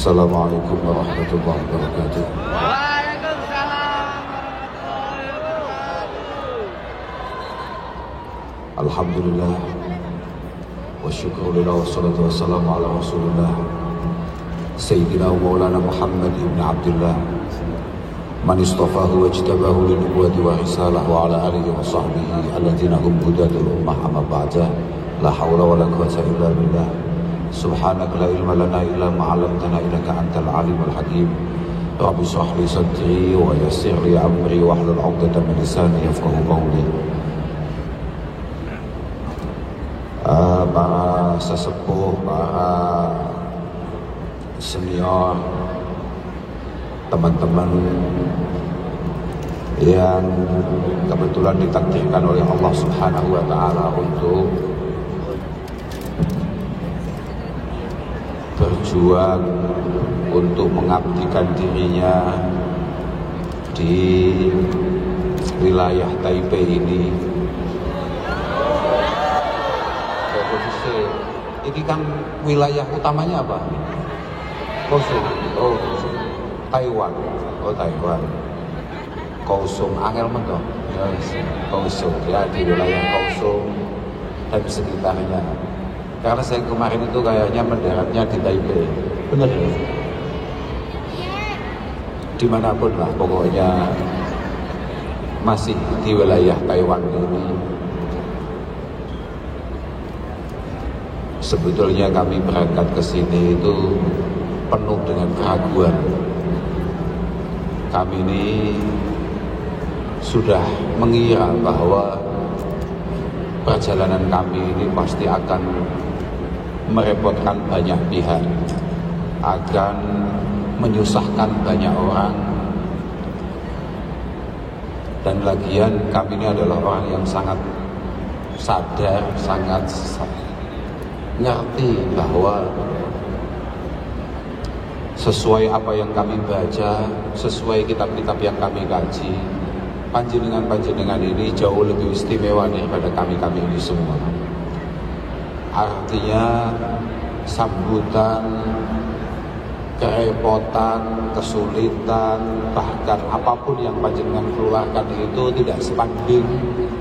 Assalamualaikum warahmatullahi wabarakatuh. Alhamdulillah wa syukurillah wa salatu wassalamu ala rasulullah Sayyidina wa maulana Muhammad ibn Abdullah man istafahu wa jtabahu li nubuwati wa risalah wa ala alihi wa sahbihi alladhina hum hudatul ummah amma ba'da. La hawla wa la quwwata illa billah. Subhanaka la ilma lana illa ma 'allamtana innaka antal alimul hakim. Rabbi shrah li sadri wa yassir li amri wahlul 'uqdatam min lisani yafqahu qawli. Para sesepuh, para senior, teman-teman yang kebetulan ditakdirkan oleh Allah Subhanahu wa Ta'ala untuk berjuang untuk mengabdikan dirinya di wilayah Taipei ini. Ini kan wilayah utamanya apa? Kaohsiung. Oh, Taiwan. Oh, Taiwan. Kaohsiung angel mentok. Yes. Kaohsiung ya, di wilayah Kaohsiung dan sekitarnya. Karena saya kemarin itu kayaknya mendaratnya di Taipei. Benar ya? Dimanapun lah pokoknya masih di wilayah Taiwan ini. Sebetulnya kami berangkat ke sini itu penuh dengan keraguan. Kami ini sudah mengira bahwa perjalanan kami ini pasti akan merepotkan banyak pihak, akan menyusahkan banyak orang. Dan lagian kami ini adalah orang yang sangat sadar, sangat ngerti bahwa sesuai apa yang kami baca, sesuai kitab-kitab yang kami kaji, panjenengan-panjenengan ini jauh lebih istimewa daripada kami-kami ini semua. Artinya sambutan, kerepotan, kesulitan, bahkan apapun yang panjenengan keluarkan itu tidak sebanding,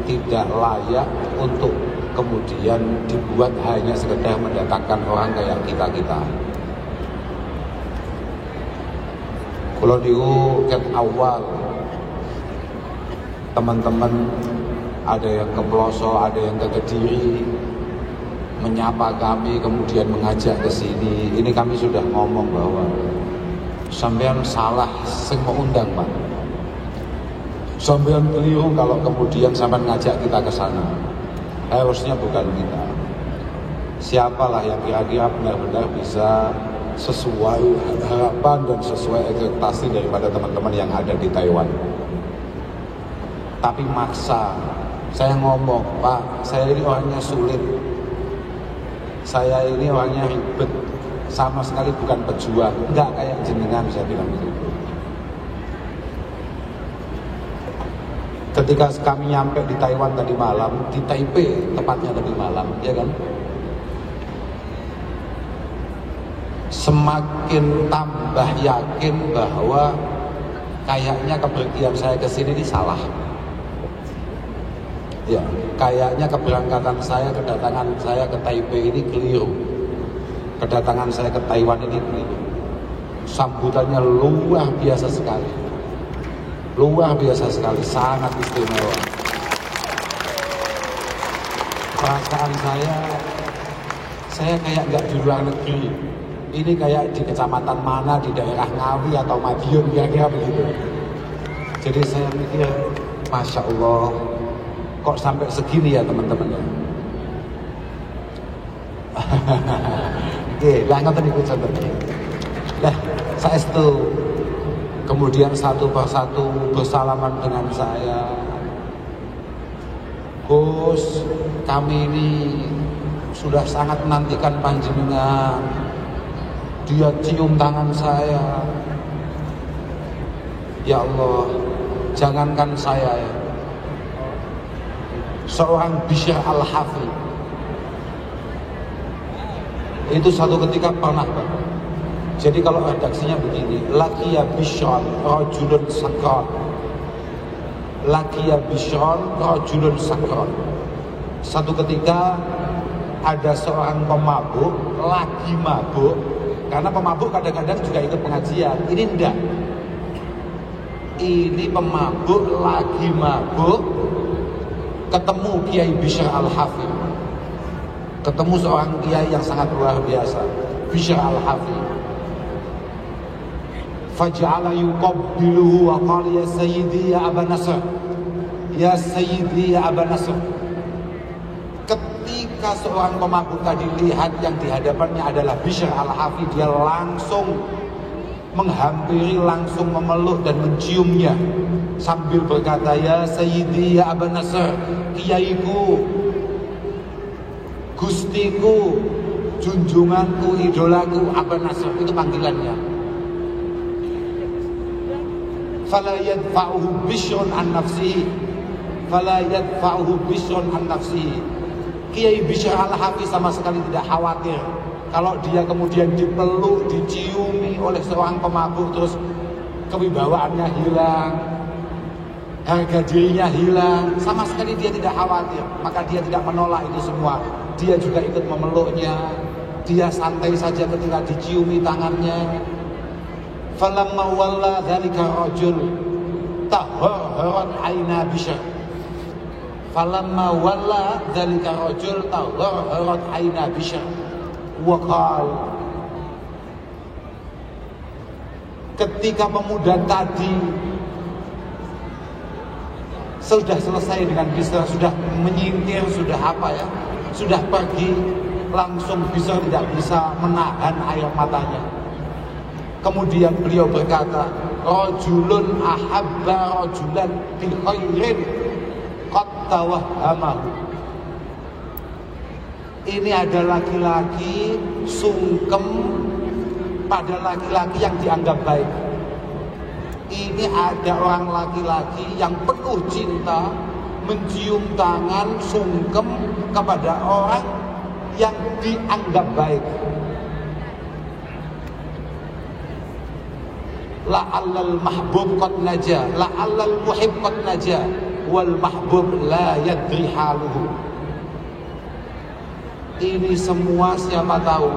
tidak layak untuk kemudian dibuat hanya sekedar mendatangkan orang kayak kita-kita. Kalau niku ket awal teman-teman ada yang ke Pelosok, ada yang ke Kediri, menyapa kami kemudian mengajak ke sini. Ini kami sudah ngomong bahwa sampean salah sing mau undang, Pak. Sampean keliru kalau kemudian sampean ngajak kita ke sana. Harusnya bukan kita. Siapalah yang kira-kira benar-benar bisa sesuai harapan dan sesuai ekspektasi daripada teman-teman yang ada di Taiwan. Tapi maksa. Saya ngomong, Pak, saya ini orangnya sulit. Saya ini orangnya ribet. Sama sekali bukan pejuang. Enggak kayak jenengan, saya bilang begitu. Ketika kami nyampe di Taiwan tadi malam, di Taipei tepatnya tadi malam, ya kan? Semakin tambah yakin bahwa kayaknya kepergian saya ke sini ini salah. Ya, kayaknya keberangkatan saya, kedatangan saya ke Taipei ini keliru. Kedatangan saya ke Taiwan ini keliru. Sambutannya luar biasa sekali. Luar biasa sekali, sangat istimewa. Perasaan saya kayak nggak di luar negeri. Ini kayak di kecamatan mana, di daerah Ngawi atau Madiun, kira-kira begitu. Jadi saya mikir, Masya Allah, kok sampai segini ya teman-teman ya. Oke, lah ngoten niku contohnya. Lah, saestu kemudian satu persatu bersalaman dengan saya. Gus, kami ini sudah sangat menantikan panjenengan. Dia cium tangan saya. Ya Allah, jangankan saya ya. Seorang Bishr Al-Hafi itu satu ketika pernah, Pak, Jadi kalau redaksinya begini, laqiya bishron rajulun sakran. Laqiya bishron rajulun sakran. Satu ketika ada seorang pemabuk lagi mabuk, karena pemabuk kadang-kadang juga ikut pengajian. Ini enggak. Ini pemabuk lagi mabuk, ketemu Kiai Bishr Al-Hafidh. Ketemu seorang kiai yang sangat luar biasa, Bishr Al-Hafidh. Faja'ala yuqabbiluhu wa qala ya sayyidi ya Aba Nasr. Ya sayyidi ya Aba Nasr. Ketika seorang pemabuk tadi lihat yang dihadapannya adalah Bishr Al-Hafidh, dia langsung menghampiri, langsung memeluk dan menciumnya sambil berkata, ya sayyidi ya Aba Nasr, kiaiku, gustiku, junjunganku, idolaku, Aba Nasr. Itu panggilannya. Fala yadfa'uhu Bishrun an nafsihi. Fala yadfa'uhu Bishrun an nafsihi. Kiai Bishr Al-Hafidh sama sekali tidak khawatir kalau dia kemudian dipeluk, diciumi oleh seorang pemabuk terus kewibawaannya hilang, harga dirinya hilang. Sama sekali dia tidak khawatir. Maka dia tidak menolak itu semua. Dia juga ikut memeluknya. Dia santai saja ketika diciumi tangannya. Falamma walla dzalika rajul tahharrat aina Bishr. Falamma walla dzalika rajul tahharrat aina Bishr. Wa qala, ketika pemuda tadi sudah selesai dengan Bishr, sudah menyingkir, sudah apa ya, sudah pergi, langsung Bishr tidak bisa menahan air matanya. Kemudian beliau berkata, rajulun ahabba rajulan bi khairin qad tawahhamahu. Ini ada laki-laki sungkem pada laki-laki yang dianggap baik. Ini ada orang laki-laki yang penuh cinta, mencium tangan, sungkem kepada orang yang dianggap baik. La'allal mahbub qad naja, la'allal muhib qad naja, wal mahbub la yadri haluhu. Ini semua siapa tahu,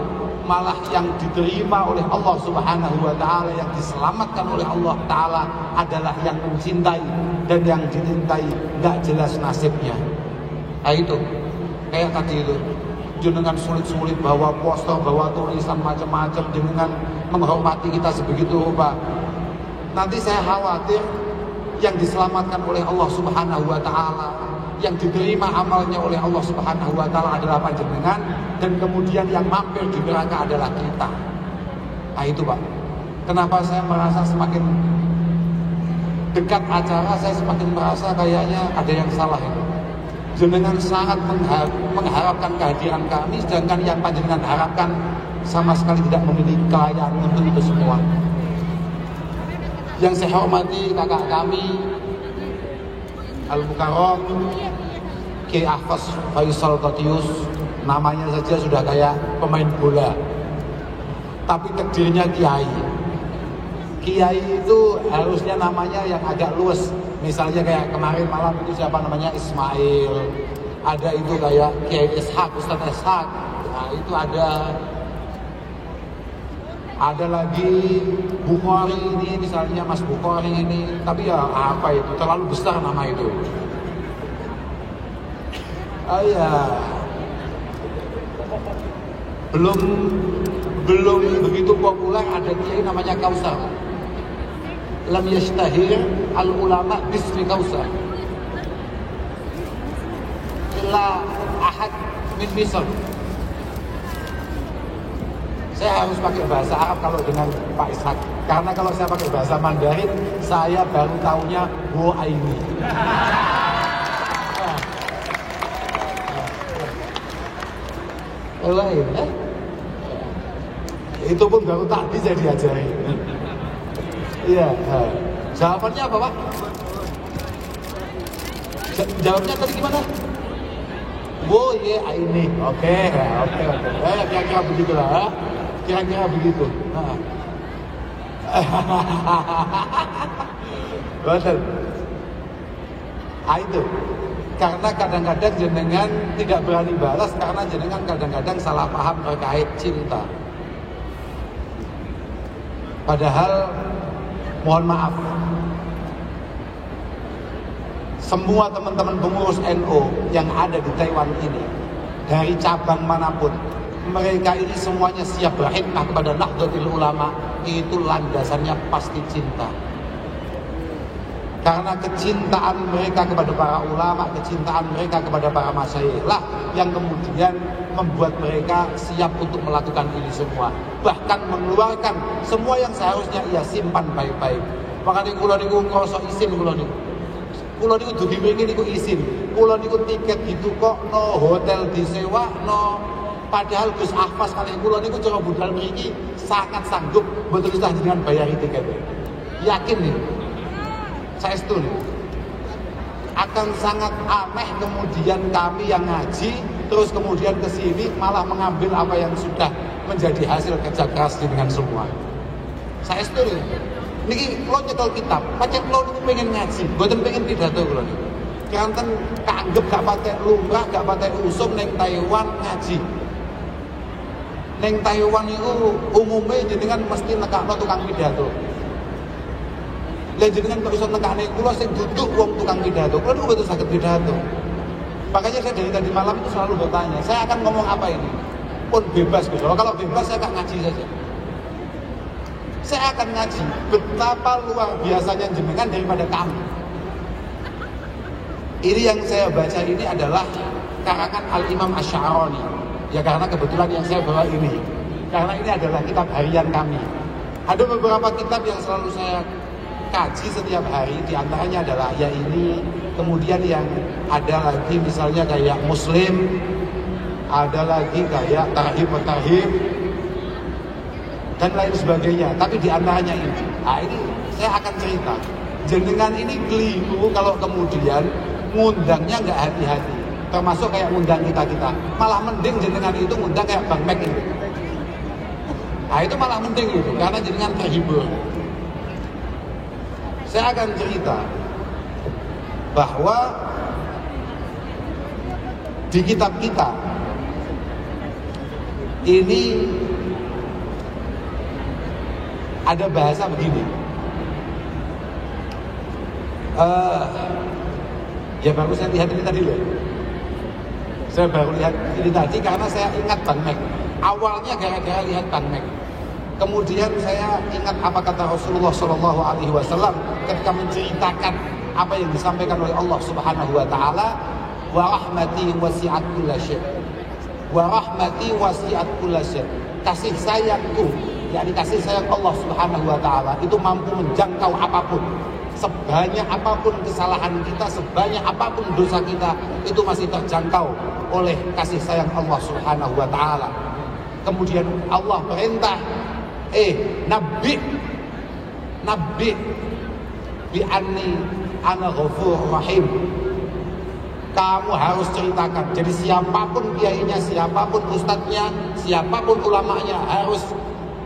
malah yang diterima oleh Allah Subhanahu wa ta'ala, yang diselamatkan oleh Allah ta'ala adalah yang mencintai, dan yang dicintai gak jelas nasibnya. Nah itu, kayak tadi itu, jenengan sulit-sulit bawa poster, bawa tulisan macam-macam, jenengan menghormati kita sebegitu rupa. Nanti saya khawatir yang diselamatkan oleh Allah Subhanahu wa ta'ala, yang diterima amalnya oleh Allah Subhanahu wa ta'ala adalah panjenengan, dan kemudian yang mampir di neraka adalah kita. Nah itu Pak, kenapa saya merasa semakin dekat acara, saya semakin merasa kayaknya ada yang salah itu. Jenengan sangat mengharapkan kehadiran kami, sedangkan yang panjenengan harapkan sama sekali tidak memiliki kekayaan untuk itu semua. Yang saya hormati kakak kami Al-Mukarram Kiai Ahfaz Faisal Qatius, namanya saja sudah kayak pemain bola, tapi takdirnya kiai. Kiai itu harusnya namanya yang agak luas. Misalnya kayak kemarin malam itu siapa namanya, Ismail. Ada itu kayak Kiai Ishak, Ustadz Ishak. Nah itu ada lagi Bukhari ini, misalnya Mas Bukhari ini. Tapi ya apa itu, terlalu besar nama itu. Ya belum begitu populer. Ada kiai namanya Kausar. Lam yashtahir al ulama bismi Kausar illa ahad min Misr. Saya harus pakai bahasa Arab kalau dengan Pak Ishak, karena kalau saya pakai bahasa Mandarin saya baru taunya wo aini. Lain, itu pun baru tadi saya diajari. Iya. Jawabannya apa Pak? Jawabnya tadi gimana? Wo ye aini. Oke. Kira-kira begitulah. Kira-kira begitu. Betul. Itu karena kadang-kadang jenengan tidak berani balas karena jenengan kadang-kadang salah paham terkait cinta. Padahal mohon maaf, semua teman-teman pengurus NU yang ada di Taiwan ini dari cabang manapun, mereka ini semuanya siap berkhidmah kepada Nahdlatul Ulama. Itu landasannya pasti cinta. Karena kecintaan mereka kepada para ulama, kecintaan mereka kepada para masyayikh lah yang kemudian membuat mereka siap untuk melakukan ini semua. Bahkan mengeluarkan semua yang seharusnya ia simpan baik-baik. Makanya kula niku ngrasa isin kula niku. Kula niku dugi mriki niku isin. Kula niku tiket gitu kok no hotel disewa no. Padahal Gus Ahfaz kali kula niku cara budal mriki sangat sanggup betul dengan bayari tiket. Yakin nih. Saya setuju. Akan sangat aneh kemudian kami yang ngaji terus kemudian ke sini malah mengambil apa yang sudah menjadi hasil kerja keras dengan semua. Saya setuju. Niki lo nyetel kitab, pancen lo niku pengen ngaji, mboten pengen pidato kula niku. Kanten kaanggep gak patek lumrah, gak patek usum ning Taiwan ngaji. Ning Taiwan itu umumnya jenengan mesti nekakno tukang pidato. Lah jenengan kok iso nekane kula sing duduk wong tukang pidato. Kula niku betul saged pidato. Makanya saya dari tadi malam itu selalu bertanya, saya akan ngomong apa ini? Pun bebas Gus. Kalau bebas saya akan ngaji saja. Saya akan ngaji betapa luar biasanya jenengan daripada kami. Ini yang saya baca ini adalah karangan Al-Imam Asy'arani. Ya karena kebetulan yang saya bawa ini. Karena ini adalah kitab harian kami. Ada beberapa kitab yang selalu saya kaji setiap hari, diantaranya adalah ya ini, kemudian yang ada lagi misalnya kayak Muslim, ada lagi kayak Tarhib dan lain sebagainya. Tapi diantaranya ini, ini saya akan cerita. Jenengan ini keliru kalau kemudian ngundangnya nggak hati-hati, termasuk kayak ngundang kita. Malah mending jenengan itu ngundang kayak Bang Mek ini. Itu malah mending gitu, karena jenengan terhibur. Saya akan cerita bahwa di kitab kita ini ada bahasa begini. Ya baru saya lihat ini tadi loh. Saya baru lihat ini tadi karena saya ingat Bang Mek. Awalnya gara-gara lihat Bang Mek. Kemudian saya ingat apa kata Rasulullah SAW ketika menceritakan apa yang disampaikan oleh Allah Subhanahu Wa Taala, wa rahmati wasi'at kulla syai', wa rahmati wasi'at kulla syai'. Kasih sayangku, yakni kasih sayang Allah Subhanahu Wa Taala itu mampu menjangkau apapun, sebanyak apapun kesalahan kita, sebanyak apapun dosa kita itu masih terjangkau oleh kasih sayang Allah Subhanahu Wa Taala. Kemudian Allah perintah, Nabi bi anni ana ghafurur rahim. Kamu harus ceritakan. Jadi siapapun kiainya, siapapun ustadznya, siapapun ulamanya harus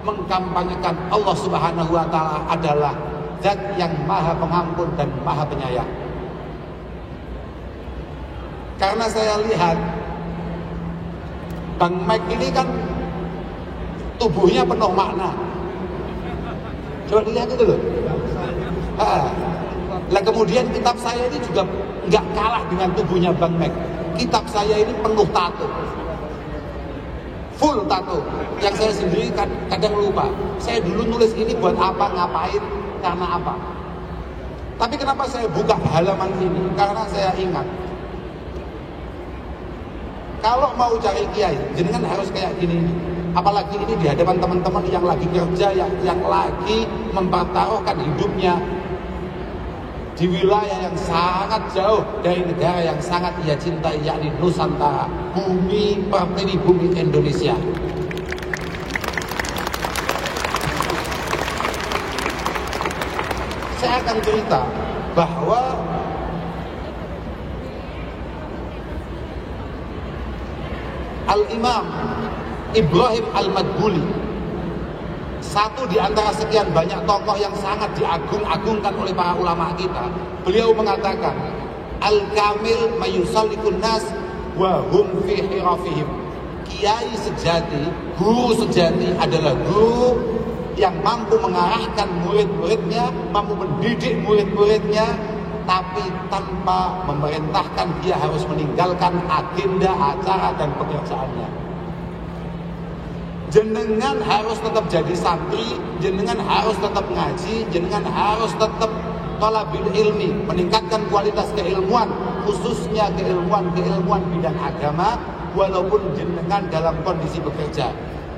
mengkampanyekan Allah Subhanahu Wa Taala adalah Zat yang Maha Pengampun dan Maha Penyayang. Karena saya lihat Bang Mike ini kan tubuhnya penuh makna. Coba dilihat itu loh. Lah kemudian kitab saya ini juga nggak kalah dengan tubuhnya Bang Mike. Kitab saya ini penuh tato, full tato. Yang saya sendiri kadang lupa. Saya dulu nulis ini buat apa, ngapain, karena apa. Tapi kenapa saya buka halaman ini? Karena saya ingat, kalau mau cari kiai, jenengan harus kayak gini. Apalagi ini di hadapan teman-teman yang lagi kerja, yang lagi mempertaruhkan hidupnya di wilayah yang sangat jauh dari negara yang sangat ia cintai, yakni Nusantara, bumi pertiwi bumi Indonesia. Saya akan cerita bahwa Al-Imam Ibrahim Al-Madbuli satu di antara sekian banyak tokoh yang sangat diagung-agungkan oleh para ulama kita. Beliau mengatakan, al-kamil mayusallikun nas wa hum fi hirafihim. Kiai sejati, guru sejati adalah guru yang mampu mengarahkan murid-muridnya, mampu mendidik murid-muridnya, tapi tanpa memerintahkan dia harus meninggalkan agenda, acara, dan pekerjaannya. Jenengan harus tetap jadi santri, jenengan harus tetap ngaji, jenengan harus tetap thalabil ilmi, meningkatkan kualitas keilmuan, khususnya keilmuan bidang agama, walaupun jenengan dalam kondisi bekerja.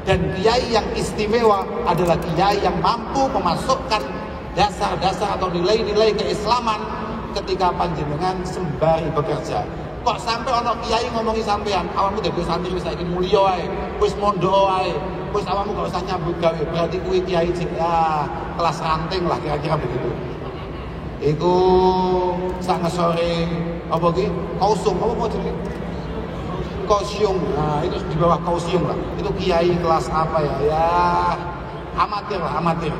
Dan kiai yang istimewa adalah kiai yang mampu memasukkan dasar-dasar atau nilai-nilai keislaman ketika panjenengan sembari bekerja. Kok sampai ono kiai ngomongi sampean, awakmu dadi santri wis saiki mulya ae, wis mondok ae, wis awakmu gak usah nyambut gawe, berarti kuwi kiai ya kelas ranting lah kira-kira begitu. Iku sak sore apa ki? Kausum apa mau jenenge? Kausium. Nah, itu di bawah kausium lah. Itu kiai kelas apa ya? Ya amatir lah, amatir.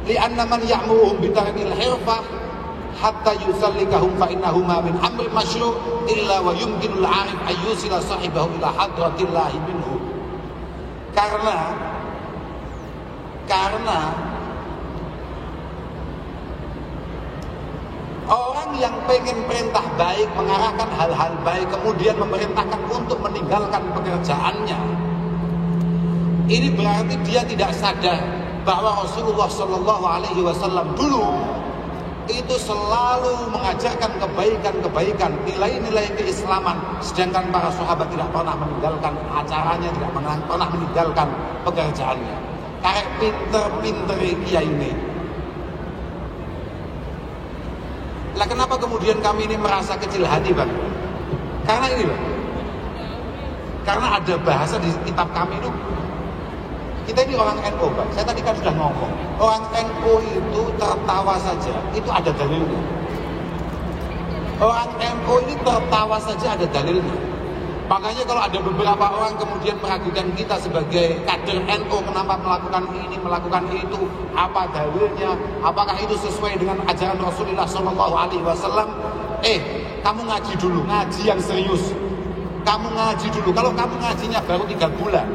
Li'anna man ya'muruhum bitarkil hirfah hatta yusallikahum fa innahu ma min amri masyru' illa wa yumkinul 'arif ayyusila sahibahu ila hadratillahi minhu. Karena orang yang pengen perintah baik, mengarahkan hal-hal baik, kemudian memerintahkan untuk meninggalkan pekerjaannya, ini berarti dia tidak sadar bahwa Rasulullah Shallallahu Alaihi Wasallam dulu itu selalu mengajarkan kebaikan, nilai-nilai keislaman, sedangkan para sahabat tidak pernah meninggalkan acaranya, tidak pernah meninggalkan pekerjaannya. Kayak pinter-pinter kiai ini. Lah kenapa kemudian kami ini merasa kecil hati, Bang? Karena ini loh. Karena ada bahasa di kitab kami itu, kita ini orang NU, Bang. Saya tadi kan sudah ngomong, orang NU itu tertawa saja, itu ada dalilnya. Orang NU ini tertawa saja ada dalilnya. Makanya kalau ada beberapa orang kemudian meragukan kita sebagai kader NU, kenapa melakukan ini, melakukan itu, apa dalilnya, apakah itu sesuai dengan ajaran Rasulullah Shallallahu Alaihi Wasallam? Kamu ngaji dulu, ngaji yang serius. Kamu ngaji dulu. Kalau kamu ngajinya baru 3 bulan,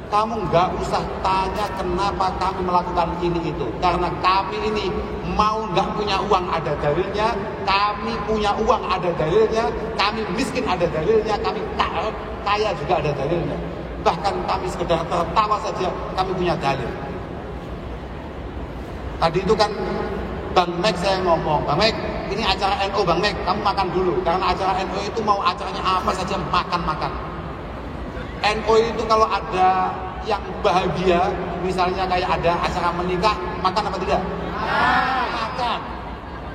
kamu nggak usah tanya kenapa kami melakukan ini itu. Karena kami ini mau nggak punya uang ada dalilnya, kami punya uang ada dalilnya, kami miskin ada dalilnya, kami kaya juga ada dalilnya. Bahkan kami sekedar tertawa saja kami punya dalil. Tadi itu kan Bang Mek saya ngomong, Bang Mek ini acara NU, Bang Mek kamu makan dulu. Karena acara NU itu mau acaranya apa saja makan-makan. NU itu kalau ada yang bahagia, misalnya kayak ada acara menikah, makan apa tidak? Makan.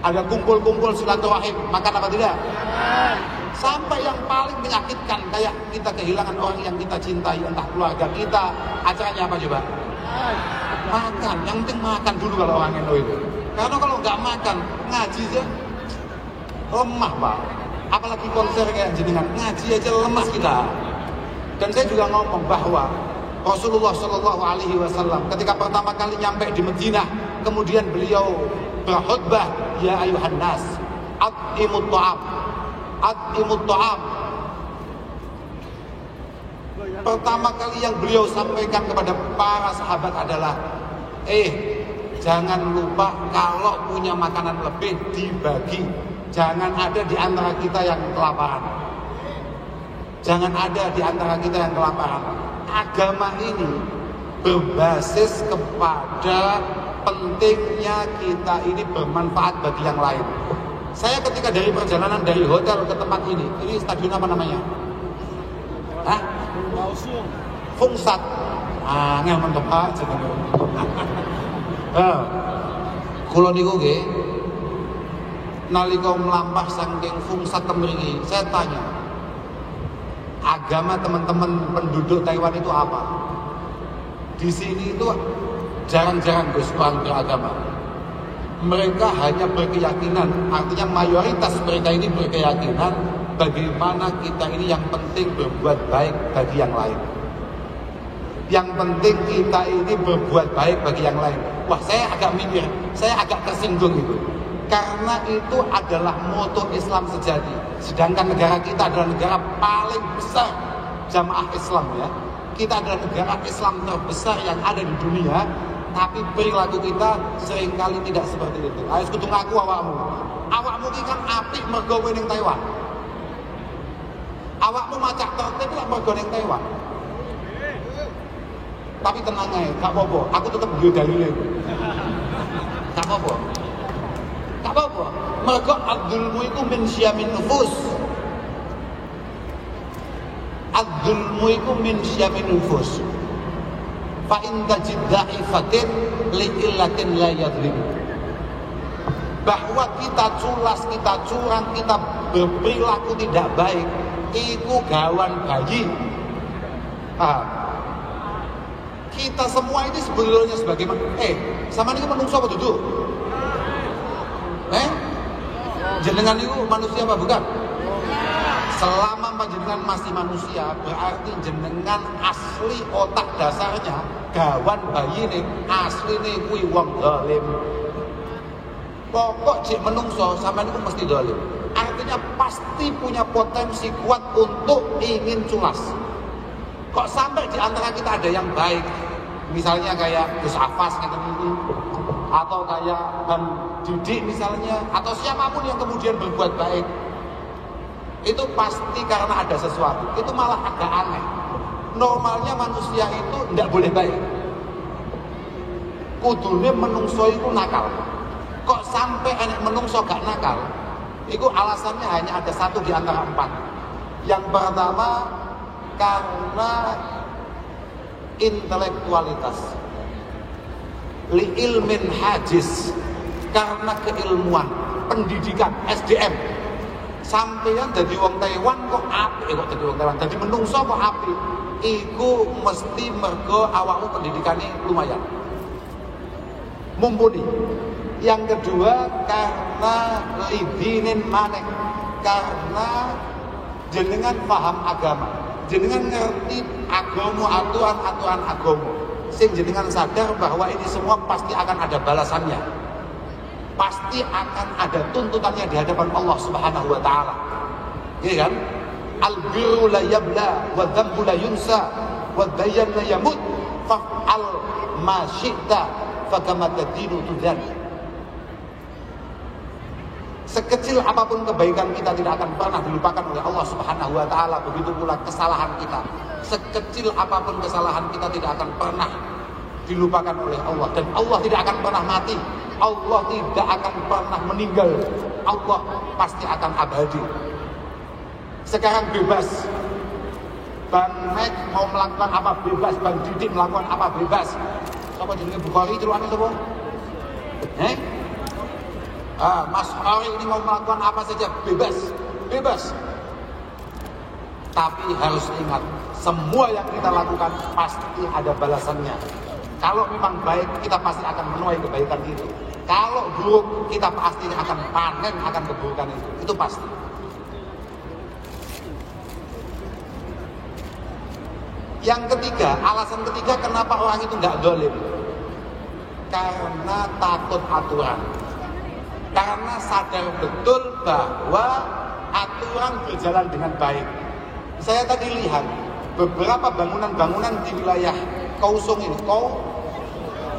Ada kumpul-kumpul silaturahim, makan apa tidak? Sampai yang paling menyakitkan, kayak kita kehilangan orang yang kita cintai, entah keluarga kita, acaranya apa coba? Makan. Yang penting makan dulu kalau orang NU itu. Karena kalau nggak makan, ngaji aja lemah, Pak. Apalagi konser kayak jenengan, ngaji aja lemah kita. Dan saya juga ngomong bahwa Rasulullah Shallallahu Alaihi Wasallam ketika pertama kali nyampe di Madinah, kemudian beliau berkhutbah, ya ayuhan nas, at'imut ta'am. Pertama kali yang beliau sampaikan kepada para sahabat adalah, jangan lupa kalau punya makanan lebih dibagi. Jangan ada di antara kita yang kelaparan. Jangan ada di antara kita yang kelaparan. Agama ini berbasis kepada pentingnya kita ini bermanfaat bagi yang lain. Saya ketika dari perjalanan dari hotel ke tempat ini stadion apa namanya? Hah? Fungsat. Ngel mantep aja. Kula niku nggih nalika mlampah saking Fungsat kemriki, saya tanya, agama teman-teman penduduk Taiwan itu apa? Di sini itu jarang-jarang orang beragama. Mereka hanya berkeyakinan, artinya mayoritas mereka ini berkeyakinan bagaimana kita ini yang penting berbuat baik bagi yang lain. Yang penting kita ini berbuat baik bagi yang lain. Wah, saya agak mikir, saya agak tersinggung itu. Karena itu adalah moto Islam sejati. Sedangkan negara kita adalah negara paling besar jamaah Islam ya. Kita adalah negara Islam terbesar yang ada di dunia. Tapi perilaku kita seringkali tidak seperti itu. Ayo kudu ngaku awakmu. Awakmu iki kan apik mergo ning Taiwan. Awakmu macak tertib lek mergo ning Taiwan. Tapi tenang aja, gak apa-apa. Aku tetap duwe dalile. Gak apa-apa. Gak apa-apa. Mergo adzulmu itu min syiamin nufus. Adzulmu itu min syiamin nufus. Fa in tajid da'ifatin li illatin la yadhlim. Bahwa kita culas, kita curang, kita berperilaku tidak baik, itu gawan bayi. Kita semua ini sebetulnya sebagaimana sama ini menungso apa duduk? Jenengan itu manusia apa bukan? Selama panjenengan masih manusia, berarti jenengan asli otak dasarnya gawan bayi nih, asli nih kuwi wong zalim. Pokok cek menungso sama ini mesti zalim. Artinya pasti punya potensi kuat untuk ingin culas. Kok sampai di antara kita ada yang baik, misalnya kayak Gus Afas gitu, atau kayak Bang Didik misalnya, atau siapapun yang kemudian berbuat baik, itu pasti karena ada sesuatu. Itu malah agak aneh. Normalnya manusia itu tidak boleh baik. Kudune menungso itu nakal. Kok sampai enek menungso gak nakal? Itu alasannya hanya ada satu di antara 4. Yang pertama karena intelektualitas, li ilmin hajiz, karena keilmuan, pendidikan, SDM. Sampeyan dadi wong Taiwan kok apik, kok dadi wong Taiwan dadi menungso kok apik, iku mesti mergo awakmu pendidikane lumayan, mumpuni. Yang kedua karena lidinin maneh, karena jenengan paham agama, jenengan ngerti agama, aturan-aturan agama, sing jenengan sadar bahwa ini semua pasti akan ada balasannya, pasti akan ada tuntutannya di hadapan Allah Subhanahu wa taala. Iya kan? Al-birru la yabla wa dzambu la yunsa wa dayyan la yamut fa'al ma syi'ta fa kama tadinu tudan. Sekecil apapun kebaikan kita tidak akan pernah dilupakan oleh Allah Subhanahu wa taala, begitu pula kesalahan kita. Sekecil apapun kesalahan kita tidak akan pernah dilupakan oleh Allah, dan Allah tidak akan pernah mati. Allah tidak akan pernah meninggal. Allah pasti akan abadi. Sekarang bebas. Bang Mek mau melakukan apa bebas, Bang Didik melakukan apa bebas. Sapa jenenge Bukhari celuane sapa? Mas Ari ini mau melakukan apa saja bebas, bebas. Tapi harus ingat, semua yang kita lakukan pasti ada balasannya. Kalau memang baik, kita pasti akan menuai kebaikan itu. Kalau buruk, kita pasti akan panen akan keburukan itu. Itu pasti. Yang ketiga, alasan ketiga kenapa orang itu nggak zalim? Karena takut aturan. Karena sadar betul bahwa aturan berjalan dengan baik. Saya tadi lihat beberapa bangunan-bangunan di wilayah Kausung ini,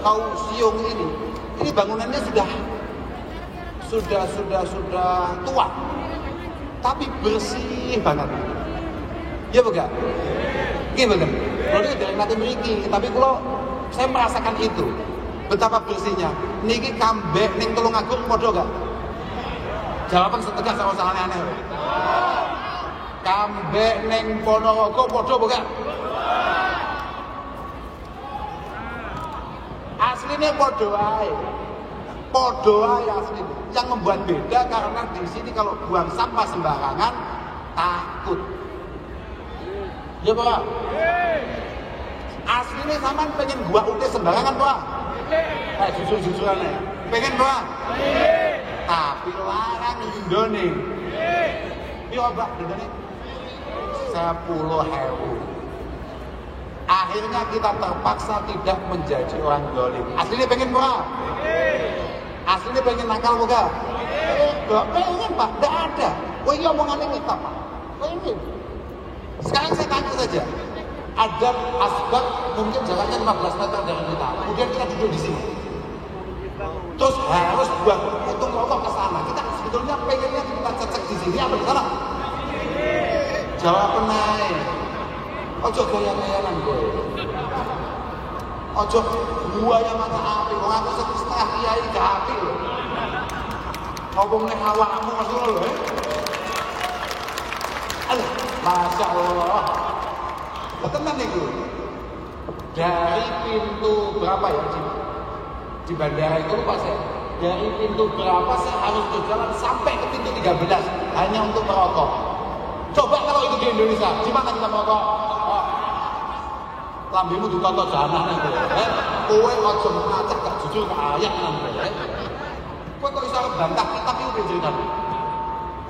Kausiung ini bangunannya sudah tua, tapi bersih banget. Ya bukan? Iya bener. Kalau dari nanti mriki, tapi kalau saya merasakan itu betapa bersihnya. Niki kambek ning Tulungagung padha gak? Jawaban setegas ora usah aneh-aneh. Kambek ning Ponorogo padha apa gak? Aslinya padha wae. Padha wae aslinya. Yang membuat beda karena di sini kalau buang sampah sembarangan takut. Ya Pak. Aslinya sampean pengen gua utis sembarangan Pak. Jujur-jujuran ya. Pengen Pak? Tapi larang ndone. Iya Pak, ndone 10.000. Akhirnya kita terpaksa tidak menjadi orang zalim. Aslinya pengen murah? Aslinya pengen nakal bukan? Gak pengen Pak, gak ada. Oh ini omongannya kita Pak. Pengen. Sekarang saya tanya saja. Ada asbab mungkin jaraknya 15 meter dari kita. Kemudian kita duduk di sini. Terus harus buat untung rokok ke sana. Kita sebetulnya pengennya kita cecek di sini apa di sana? Jawab naik. Ojo goyang-goyangan gue. Ojo buaya mata api. Wong aku setengah kiai gak api loh. Ngomong nih awakmu masuk loh. Aduh, Masya Allah. Tenang nih gue. Dari pintu berapa ya di bandara itu lupa saya. Dari pintu berapa saya harus berjalan sampai ke pintu 13 hanya untuk merokok. Coba kalau itu di Indonesia, di mana kita merokok? Oh. Lambimu ditonton jana nih gue. Kowe ojo ngacak gak jujur ke ayat nanti. Kowe kok bisa bantah kitab itu ceritanya.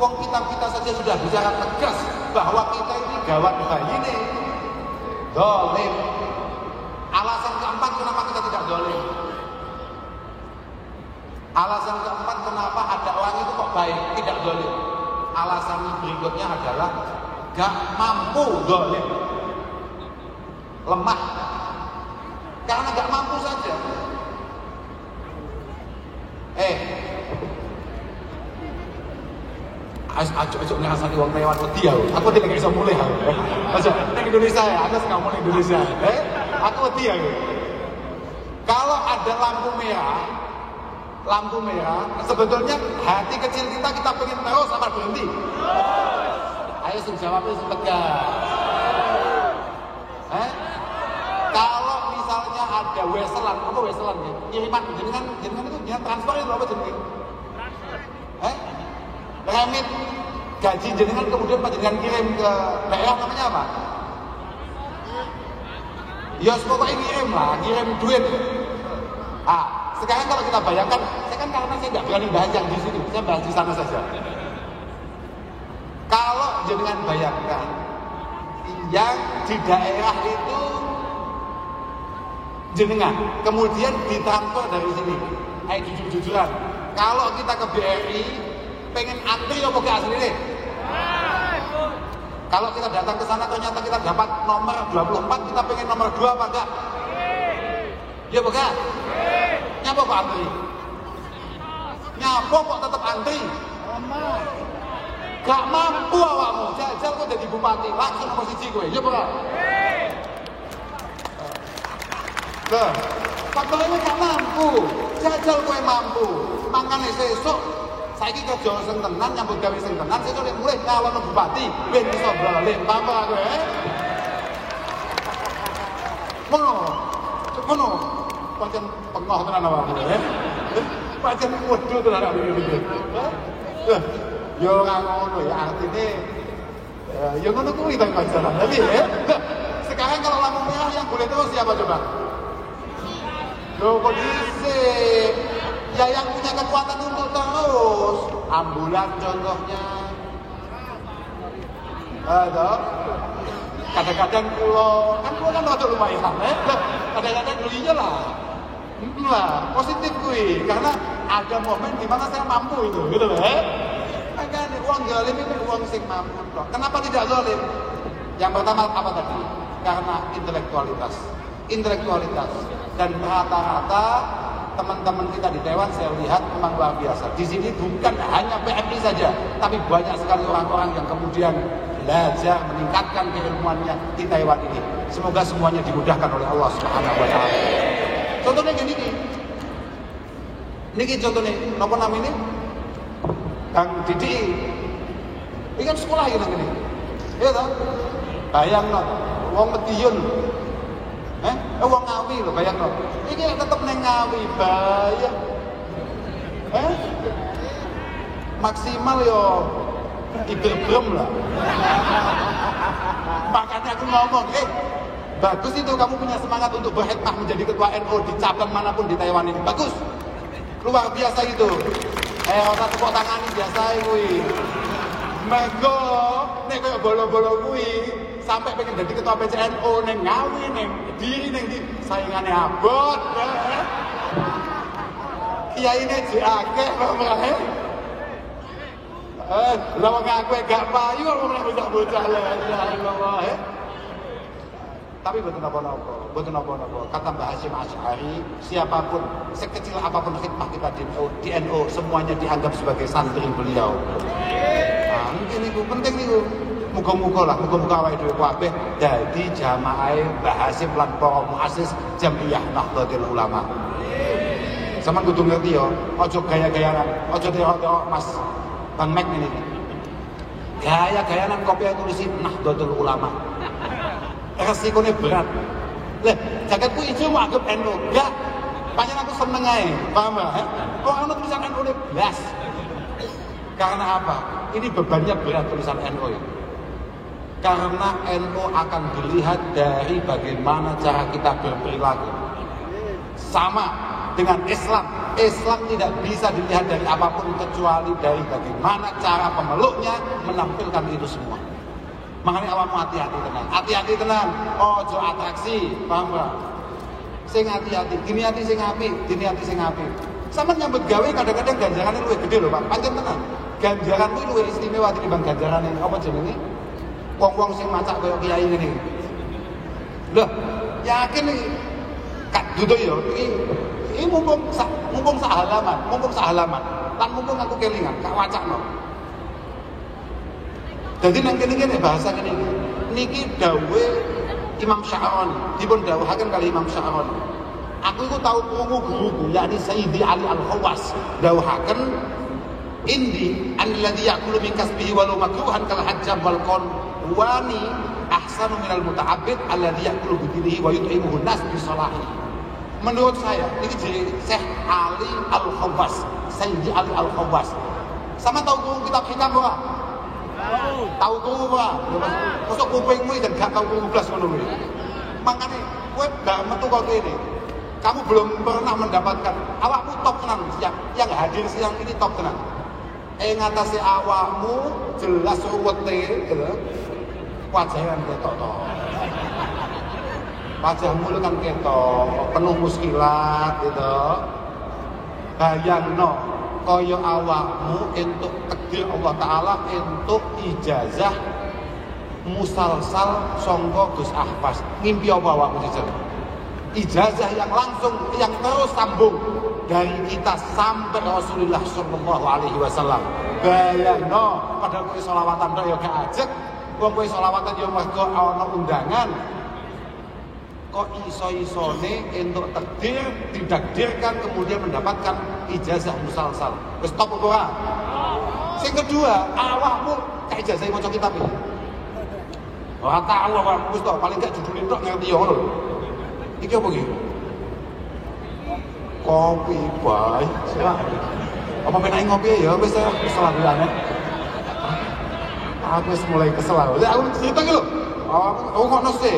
Wong kita saja sudah bicara tegas bahwa kita ini gawat bayi nih. Dolim. Alasan keempat kenapa kita tidak dolim. Alasan keempat kenapa ada orang itu kok baik, tidak dolim. Alasan berikutnya adalah gak mampu dolim. Lemah. Karena gak mampu saja. Ajo ngerasani wong lewat wedi ya. Aku tidak bisa mulai. Aja ning Indonesia ya, aku nggak mulai Indonesia. Aku wedi ya. Kalau ada lampu merah, sebetulnya hati kecil kita pengen terus apa berhenti? Ayo sing jawabnya tegas. Kalau misalnya ada weselan, apa weselan ya? Kiriman jenengan itu dia transfer itu apa jenengan? Remit gaji jenengan kemudian jenengan kirim ke daerah namanya apa? Ya pokoknya kirim duit. Sekarang kalau kita bayangkan, saya kan karena saya nggak berani bahas yang di sini, saya bahas di sana saja. Kalau jenengan bayangkan yang di daerah itu jenengan, kemudian ditransfer dari sini, jujur-jujuran. Kalau kita ke BRI pengen antri apa gak asli nih? Kalau kita datang ke sana ternyata kita dapat nomor 24, kita pengen nomor 2 apa enggak? Ya bukan? Nyapa kok antri? Nyapa kok tetap antri? Gak mampu awakmu, jajal kok jadi bupati, langsung nomor 1 gue, ya bukan? Loh, faktornya gak mampu, jajal gue mampu, makanya sesuk saiki kerja sing tenan nyambut gawe sing tenan sesuk nek mulih nyalono bupati ben iso dolim papa kowe. Ngono. Pancen pengoh tenan awakmu. Pancen wedhu tenan awakmu iki. Yo ora ngono ya artine ya ngono kuwi ta pancen. Tapi sekarang kalau lampu merah yang boleh terus siapa coba? Loh kok dhisik? Ya yang punya kekuatan untuk terus, ambulan contohnya. Kadang-kadang pulau kan rada lumayan, kadang-kadang belinya lah, positif kui, karena ada momen di mana saya mampu itu, gitu loh. Kan uang zalim itu uang sing mampu. Kenapa tidak zalim? Yang pertama apa tadi? Karena intelektualitas dan rata-rata teman-teman kita di Taiwan saya lihat memang luar biasa. Di sini bukan hanya PMI saja, tapi banyak sekali orang-orang yang kemudian belajar meningkatkan keilmuannya di Taiwan ini. Semoga semuanya dimudahkan oleh Allah Subhanahu wa taala. Contohnya gini nih. Niki contohnya, napa namanya? Kang Didi. Ini kan sekolah iki nang kene. Iya toh? Bayangno wong Medion. Wong Ngawi lho bayangno. Iki tetep nang Ngawi bayang. Maksimal yo diberbrem lah. Makanya aku ngomong, bagus itu kamu punya semangat untuk berkhidmah menjadi ketua NU di cabang manapun di Taiwan ini. Bagus. Luar biasa itu. Ora tepuk tangan biasa kuwi. Mengko nek koyo bolo-bolo kuwi sampai pengen jadi ketua PCNU neng Ngawi neng diri neng di saingannya abot. Kiai ini akeh pamane. Lah wong aku gak payu ora bocah-bocah la ilaha illallah. Tapi betul apa-apa. Kata Mbah Hasyim Asy'ari, siapapun, sekecil apapun khidmah kita di NU, semuanya dianggap sebagai santri beliau. Nah, mungkin itu penting itu. Muga-muga awake dhewe kabeh dadi jamaah Mbah Hasyim lan para muassis Jamiyah Nahdlatul Ulama. Sama kudu ngerti ya, aja gaya-gayanan, aja tero-tero Mas Bang Mek ini. Gaya-gayanan kopi tulisin Nahdlatul Ulama. Resikonya berat. Lah, jaketku ijo mau anggap NU. Enggak. Panjen aku seneng ae. Paham ya? Kok ana tulisan NU ne blas. Karena apa? Ini bebannya berat tulisan NU ini. Karena NU akan dilihat dari bagaimana cara kita berperilaku. Sama dengan Islam. Islam tidak bisa dilihat dari apapun kecuali dari bagaimana cara pemeluknya menampilkan itu semua. Makanya awakmu hati-hati tenan. Ojo atraksi, paham gak? Sing hati-hati, gini hati sing apik, gini hati sing apik. Sama nyambut gawe kadang-kadang ganjarannya luwih gede lho, Pak. Pancen tenan. Ganjaran kuwi luwih istimewa dibanding ganjarane apa jenenge? Wong-wong sing macak koyo kiai ngene. Loh, yakin iki Kak Dudo ya, iki mumpung sahalaman. Lan mumpung aku kelingan, Kak wacakno. Jadi nang kene bahasa kene niki dawuhe Imam Sya'rani, dipun dawuhaken kali Imam Sya'rani. Aku iku tau krungu guruku yakni Sayyidi Ali Al-Khawas dawuhaken indi alladzi yaqulu min kasbihi walau makruhan kal hajjab wal qanwani ahsanu minal muta'abbid alladzi yaqulu bi dinihi wa yut'imuhu nas bi salahi. Menurut saya ini jadi Syekh Ali Al-Khawas, Sayyidi Ali Al-Khawas. Sama tahu kitab hikam ora? Tahu tuh Pak, masuk kupingmu dan gak tahu kuping belas ngono kuwi. Makane kowe gak metu kok kene. Kamu belum pernah mendapatkan awakmu top tenan yang hadir siang ini top tenan. Ngatasi awakmu jelas ruwete gitu. Wajahnya ketok to. Wajahmu kan ketok, penuh muskilat gitu. Bayangno kaya awakmu entuk takdir Allah Ta'ala entuk ijazah musalsal sangka Gus Ahfaz. Ngimpi apa awakmu jajal? Ijazah yang langsung yang terus sambung dari kita sampai Rasulullah sallallahu alaihi wasallam. Bayangno padahal kowe selawatan tok ya gak ajek, wong kowe selawatan ya mergo ana undangan. Kok iso-isone entuk takdir didakdirkan kemudian mendapatkan ijazah musalsal. Wis top apa ora? Sing kedua, awakmu kayak ijazah maca kitab iki. Ora tahu apa wis to, paling gak judule tok ngerti yo ngono. Iki apa iki? Kopi bae. Apa penake ngopi ya wis salah bilane. Aku wis mulai kesel. Aku cerita iki lho. Aku kok nose.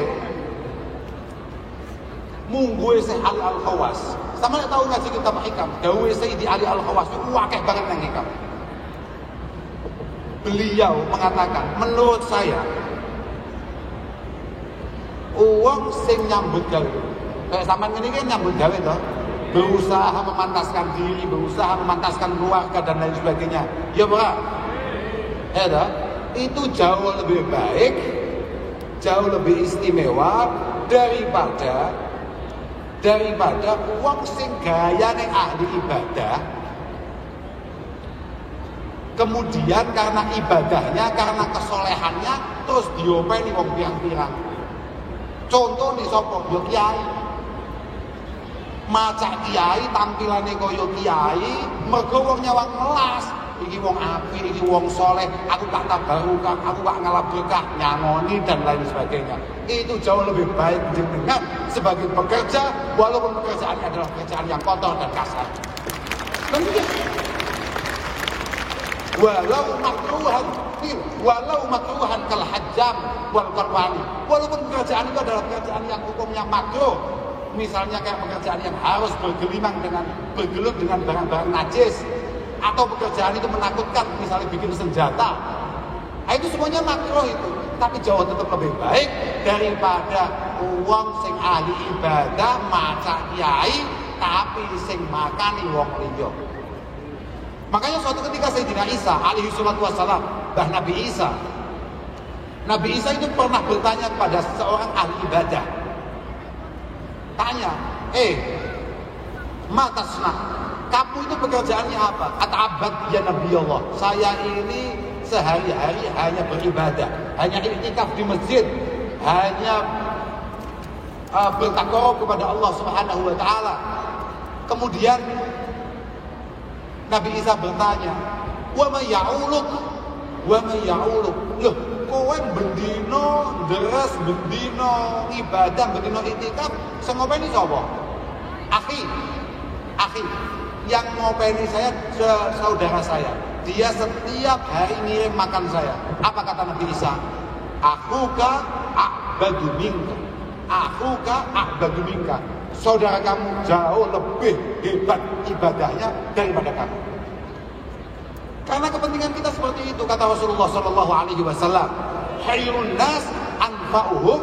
Munggu Syekh Ali Al-Khawas. Sama nek tau ngaji kitab hikam, dawuhe Sayyidi Ali Al-Khawas itu akeh banget nang hikam. Beliau mengatakan, menurut saya uang sing nyambut gawe. Kayak sampean ngene iki nyambut gawe to, berusaha memantaskan diri, berusaha memantaskan keluarga dan lain sebagainya. Ya ora? Ya itu jauh lebih baik, jauh lebih istimewa daripada wong sing gayane ahli ibadah kemudian karena ibadahnya, karena kesolehannya terus diopeni wong pirang-pirang. Contoh nih sapa? Yo kiai. Macak kiai tampilane kaya kiai, mergo wong nyawang melas. Iki wong apik, iki wong soleh, aku tak tabarukan, aku gak ngalap berkah, nyangoni dan lain sebagainya. Itu jauh lebih baik dengan sebagai pekerja, walaupun pekerjaannya adalah pekerjaan yang kotor dan kasar. Walau makruhan kal hajjam wal qarwani. Walaupun pekerjaan itu adalah pekerjaan yang hukumnya makruh, misalnya kayak pekerjaan yang harus bergelut dengan barang-barang najis, atau pekerjaan itu menakutkan, misalnya bikin senjata. Nah, itu semuanya makruh itu. tapi jauh tetap lebih baik daripada wong sing ahli ibadah maca kiai tapi sing makani wong liya. Makanya suatu ketika Sayyidina Isa alaihi salatu wassalam, Nabi Isa itu pernah bertanya kepada seorang ahli ibadah. Tanya, matasna, kamu itu pekerjaannya apa? Ata'abbad ya Nabi Allah. Saya ini sehari-hari hanya beribadah, hanya iktikaf di masjid, hanya bertakwa kepada Allah Subhanahu wa taala. Kemudian Nabi Isa bertanya, "Wa may ya'uluk? Wa may ya'uluk?" Loh, kowe bendino deres, bendino ibadah, bendino iktikaf, sing ngopeni sapa? Akhi, yang ngopeni saya saudara saya. Dia setiap hari ngirim makan saya. Apa kata Nabi Isa? Akhuka a'badu minka. Akhuka a'badu minka. Saudara kamu jauh lebih hebat ibadahnya daripada kamu. Karena kepentingan kita seperti itu, kata Rasulullah Shallallahu Alaihi Wasallam. Khairun nas anfa'uhum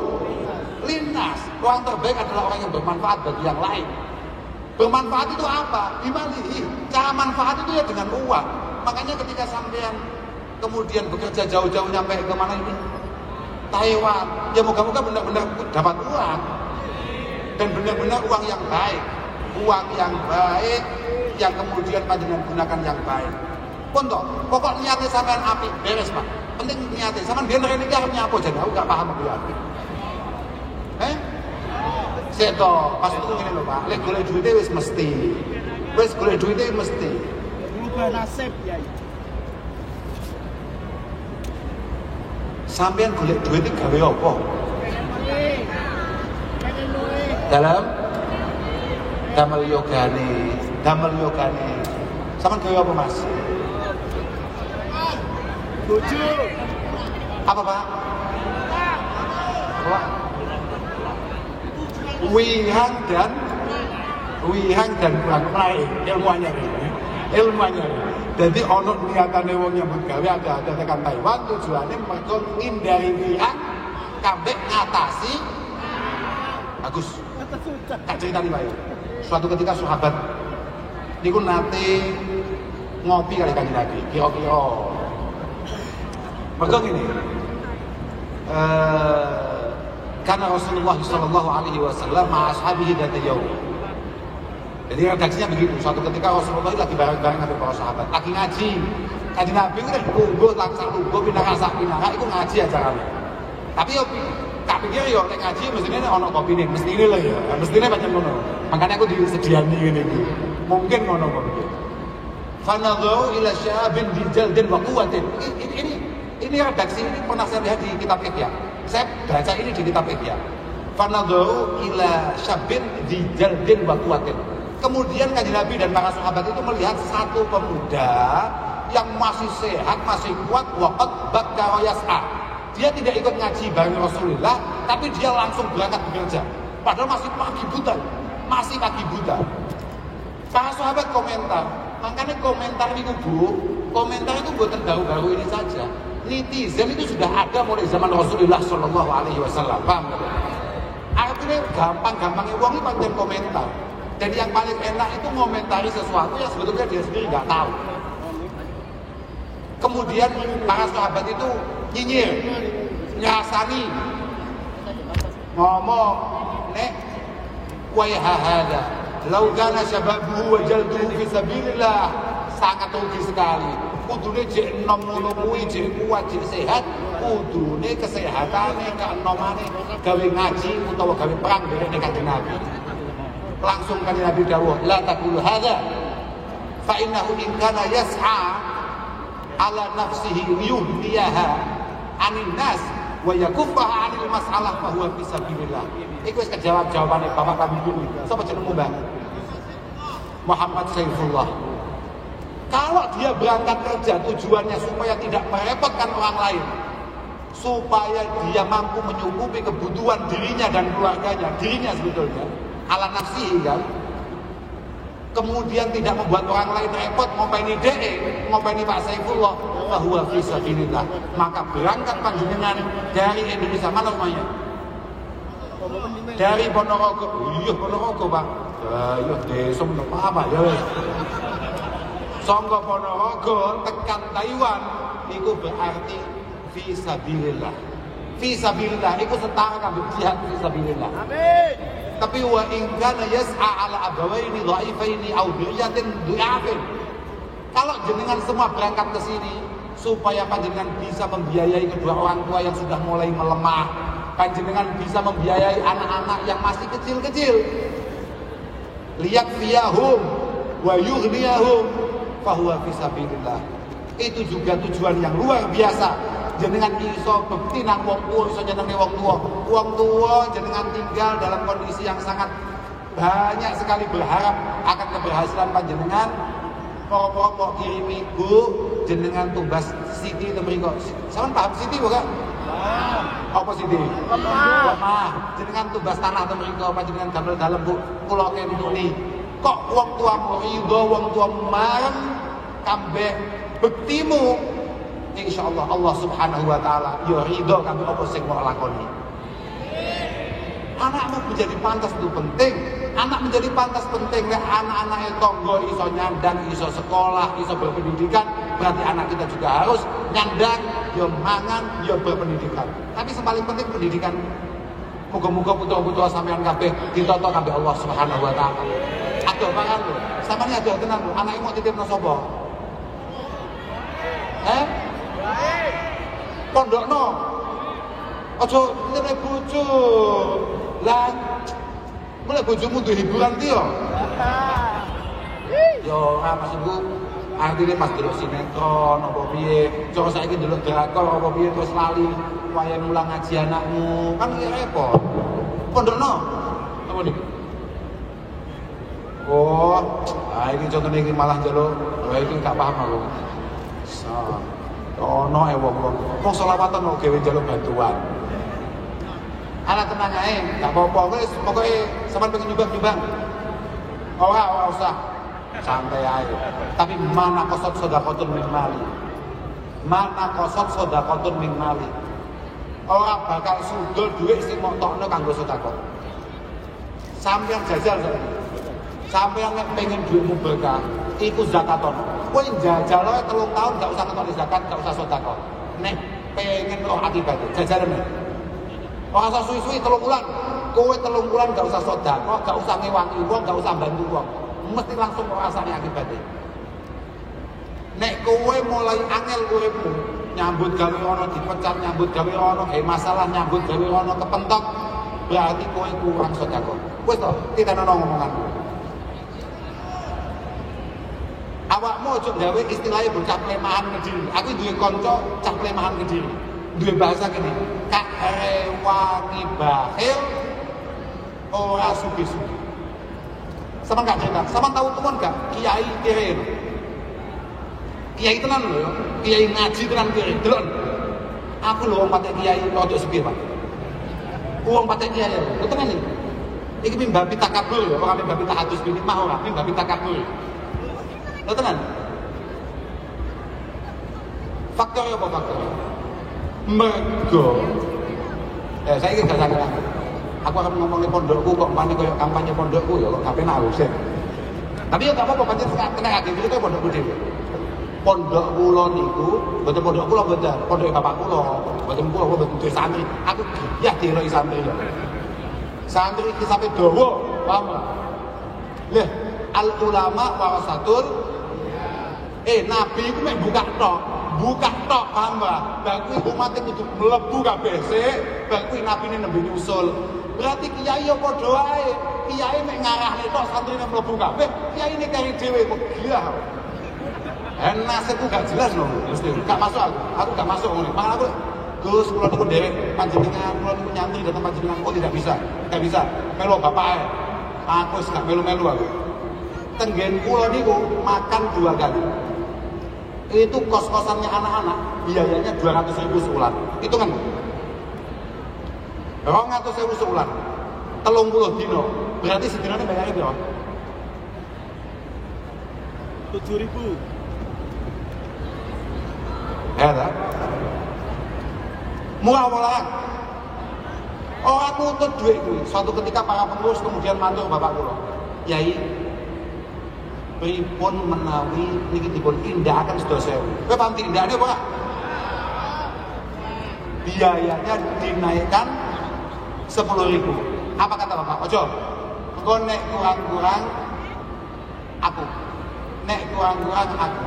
linnas. Orang terbaik adalah orang yang bermanfaat bagi yang lain. Bermanfaat itu apa? Dimalihi. Cara manfaat itu ya dengan uang. Makanya ketika sampean kemudian bekerja jauh-jauh sampai ke mana ini? Taiwan. Ya moga-moga benar-benar dapat uang. Dan benar-benar uang yang baik. Uang yang baik yang kemudian panjenengan gunakan yang baik. Pontok, pokok niatnya sampean api, beres Pak. Penting niatnya. Sampean biar ini arepnya apa jadi aku gak paham aku api. Seto, pas itu ngene lho Pak. Lek golek duite wis mesti. Wis golek duite mesti. Berubah nasib ya. Sampean golek duit iki gawe apa? Dalam damel yogane. Sampean gawe apa Mas? Bojo. Apa Pak? Apa? Wihang dan kurang lain ilmuannya. Jadi ono niatane wong nyambut gawe ada tekan Taiwan tujuannya mergo ngindari wihang kabeh ngatasi bagus. Tak cerita nih Pak. Suatu ketika sahabat niku nate ngopi kali Kanjeng Nabi, kira-kira mergo ngene. Karena Rasulullah Shallallahu Alaihi Wasallam ma'ashabihi data yaum. Jadi redaksinya begitu. Suatu ketika Rasulullah lagi bareng-bareng dengan para sahabat, lagi ngaji. Kanjeng Nabi itu lungguh langsung lungguh pinara, itu ngaji acaranya. Tapi yo tak pikir yo nek ngaji mestine ono kopine, mestine lho ya. Mestine pancen ngono. Makanya aku disediani ngene iki. Mungkin ngono kok. Fanadhu ila syabin dijaldin wa quwwatin. Ini redaksi ini pernah saya lihat di kitab Ihya. Saya baca ini di kitab Ihya. Fanadhu ila syabin dijaldin wa quwwatin. Kemudian Kanjeng Nabi dan para sahabat itu melihat satu pemuda yang masih sehat, masih kuat, waqad bakka yas'a. Dia tidak ikut ngaji bareng Rasulullah, tapi dia langsung berangkat bekerja. Padahal masih pagi buta. Para sahabat komentar, makanya komentar itu buatan baru-baru ini saja. Netizen itu sudah ada mulai zaman Rasulullah Shallallahu Alaihi Wasallam. Paham nggak? Artinya gampang-gampangnya uang ini pancen komentar. Dan yang paling enak itu ngomentari sesuatu yang sebetulnya dia sendiri nggak tahu. Kemudian para sahabat itu nyinyir, nyasani, ngomong, nek, wayahada, laukana syababuhu wa jalduhu fi sabilillah, sangat rugi sekali. Kudune jek enom ngono kuwi, jek kuat, jek sehat, kudune kesehatane, keenomane gawe ngaji utawa gawe perang derek Kanjeng Nabi. Langsung Kanjeng Nabi dawuh, la taqulu hadza fa innahu in kana yas'a ala nafsihi yuhdiyaha anin nas wa yakuffaha anil mas'alah fa huwa fi sabilillah. Iku wis kejawab jawabane Bapak kami dulu. Sapa jenengmu, Mbak? Muhammad Saifullah. Kalau dia berangkat kerja tujuannya supaya tidak merepotkan orang lain, supaya dia mampu menyukupi kebutuhan dirinya dan keluarganya, dirinya sebetulnya ala nafsihi kan. kemudian tidak membuat orang lain repot ngopeni DE, ngopeni Pak Saifullah, fahuwa fi sabilillah. Maka berangkat panjenengan dari Indonesia, mana rumahnya? Dari Ponorogo. Iya Ponorogo Pak. Iya desa apa ya wes. Sangka Ponorogo tekan Taiwan itu berarti fi sabilillah. Fi sabilillah itu setara kambing jihad fi sabilillah. Amin. Tapi wa in kana yas'a ala abawaini dhaifaini aw biyatin du'afin. Kalau jenengan semua berangkat ke sini supaya panjenengan bisa membiayai kedua orang tua yang sudah mulai melemah, panjenengan bisa membiayai anak-anak yang masih kecil-kecil. Liyakfiyahum wa yughniyahum fahuwa fisabilillah. Itu juga tujuan yang luar biasa. Jenengan iso bekti nang wong tuwa, iso nyenengi wong tuwa. Wong tuwa jenengan tinggal dalam kondisi yang sangat banyak sekali berharap akan keberhasilan panjenengan. Pokok-pokok kirimi Bu jenengan tumbas Siti itu mriko. Sampeyan paham Siti bukan? Apa Siti? Lemah. Jenengan tumbas tanah itu mriko panjenengan damel dalem Bu. Kula kentuni. Kok wong tuamu ridho, wong tua marem kambeh bektimu. Insyaallah Allah Subhanahu wa taala ya ridho kami apa sing mau lakoni. Anakmu menjadi pantas itu penting. Anak menjadi pantas penting nek anak-anak tangga iso nyandang, iso sekolah, iso berpendidikan, berarti anak kita juga harus nyandang, ya mangan, ya berpendidikan. Tapi yang paling penting pendidikan. Muga-muga putra-putra sampean kabeh ditata kabeh Allah Subhanahu wa taala. Aduh pangan lho. Sampeyan aduh tenan lho, anake mau titipno sapa? Pondokno. Aja ngene bojo. Lah mulai bojomu duwe hiburan ki yo. Yo maksudku artine pas delok sinetron apa piye, cara saiki delok drakor apa piye terus lali wayah mulang ngaji anakmu. Kan iki repot. Pondokno. Apa nih? Oh, ini contohnya ini malah jalur, ini gak paham aku. Ono wong-wong selawatan mau gawe njaluk bantuan. Anak tenang ae, gak apa-apa wis, pokoke sampean pengen nyumbang-nyumbang. Ora usah. Santai ae. Tapi mana qasad sedekahun min mali. Mana qasad sedekahun min mali. Ora bakal sugih dhuwit sing mok tokno kanggo sedekah. Sampeyan jajal sampeyan nek pengen dhuwitmu berkah, iku zakaton. Kowe jajal 3 tahun gak usah ngetokno zakat, gak usah sedekah. Nek pengen roh akibatnya, jajalan. Ora usah suwi-suwi 3 bulan. Kowe 3 bulan gak usah sedekah, gak usah ngewangi wong, gak usah bantu wong. Mesti langsung rasane akibatnya. Nek kowe mulai angel uripmu, nyambut gawe ono dipecat, nyambut gawe ono masalah, nyambut gawe ono kepentok, berarti kowe kurang sedekah. Wis to, titenono ngomonganku. Awakmu aja gawe istilahnya bocah plemahan Kediri. Aku duwe kanca cah plemahan Kediri. Duwe bahasa kene, kak rewangi bakhil ora sugi-sugi. Sama gak cerita? Sama tahu teman gak? Kiai Keren. Kiai tenan lho, kiai ngaji tenan Keren. Delok. Aku lho wong patek kiai rada sugih, Pak. Wong patek kiai lho, tenan iki. Iki mimbabi takabur ya, ora mimbabi tahadus bin mah ora, mimbabi takabur. Lo tenan? Faktornya apa faktornya? Mergo. Saya ini gak salah. Aku akan ngomongin pondokku kok mana kayak kampanye pondokku ya kok gak penak urusan. Tapi ya gak apa-apa pancen kena ati itu pondokku dhewe. Pondok kula niku, mboten pondok kula mboten, pondok bapak kula, mboten kula mboten santri. Aku ya diroki santri ya. Santri iki sampe dawa, paham? Lah, al ulama warasatul Nabi itu mek buka tok, paham ba? Bang kuwi umat kudu mlebu kabeh sik, bang kuwi nabine nembe nyusul. Berarti kiai yo padha wae. Kiai mek ngarahne tok santrine mlebu kabeh, kiai ini kari dhewe kok gila. Nasibku gak jelas loh, mesti gak masuk aku gak masuk ngene. Malah aku Gus kula niku nderek panjenengan, kula niku nyantri datang panjenengan kok tidak bisa. Melu bapake. Aku wis gak melu-melu aku. Tenggen kula niku makan 2 kali. Itu kos-kosannya anak-anak biayanya 200.000 sebulan. Hitungan 200.000 sebulan 30 dino berarti sedinane bayarnya berapa? 7.000. Ya tak? Murah walang. Orang nuntut duit kuwi. Suatu ketika para pengurus kemudian matur bapak kula. Yai, pripun menawi niki dipun indakaken sedaya 1000. Kowe paham tindakane apa? Biayanya dinaikkan 10.000. Apa kata bapak? Ojo. Engko nek kurang-kurang aku. Nek kurang-kurang aku.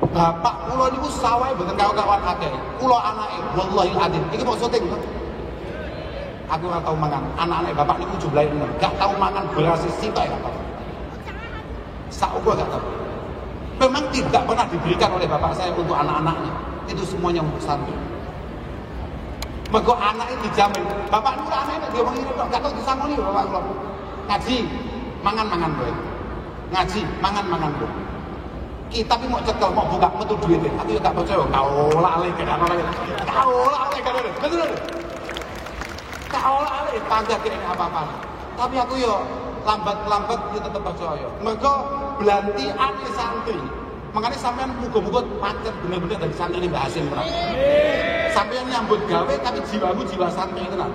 Bapak kula niku sawahe mboten karo-kawan akeh. Kula anake wallahi adzim. Iki mau syuting to. Aku ora tau mangan. Anak-anak bapak niku jumlahe 6. Gak tau mangan beras sitok ya, Pak. Sauku gak tahu. Memang tidak pernah diberikan oleh bapak saya untuk anak-anaknya. Itu semuanya untuk santri. Mergo anaknya dijamin. Bapak niku anaknya dia wong tok gak tau disangoni bapak kula. Ngaji, mangan-mangan kowe. Ngaji, mangan-mangan kowe. Kita tapi mau cekel, mau buka metu duitnya. Aku ya gak percaya. Kau lali kan betul. Kau lali tangga kene apa-apa. Tapi aku yo lambat-lambat yo tetep percaya. Mergo belantian santri. Makanya sampean muga-muga pancet bener-bener dari santri ini Mbak Hasim tenan. Sampean nyambut gawe tapi jiwamu jiwa santri tenan.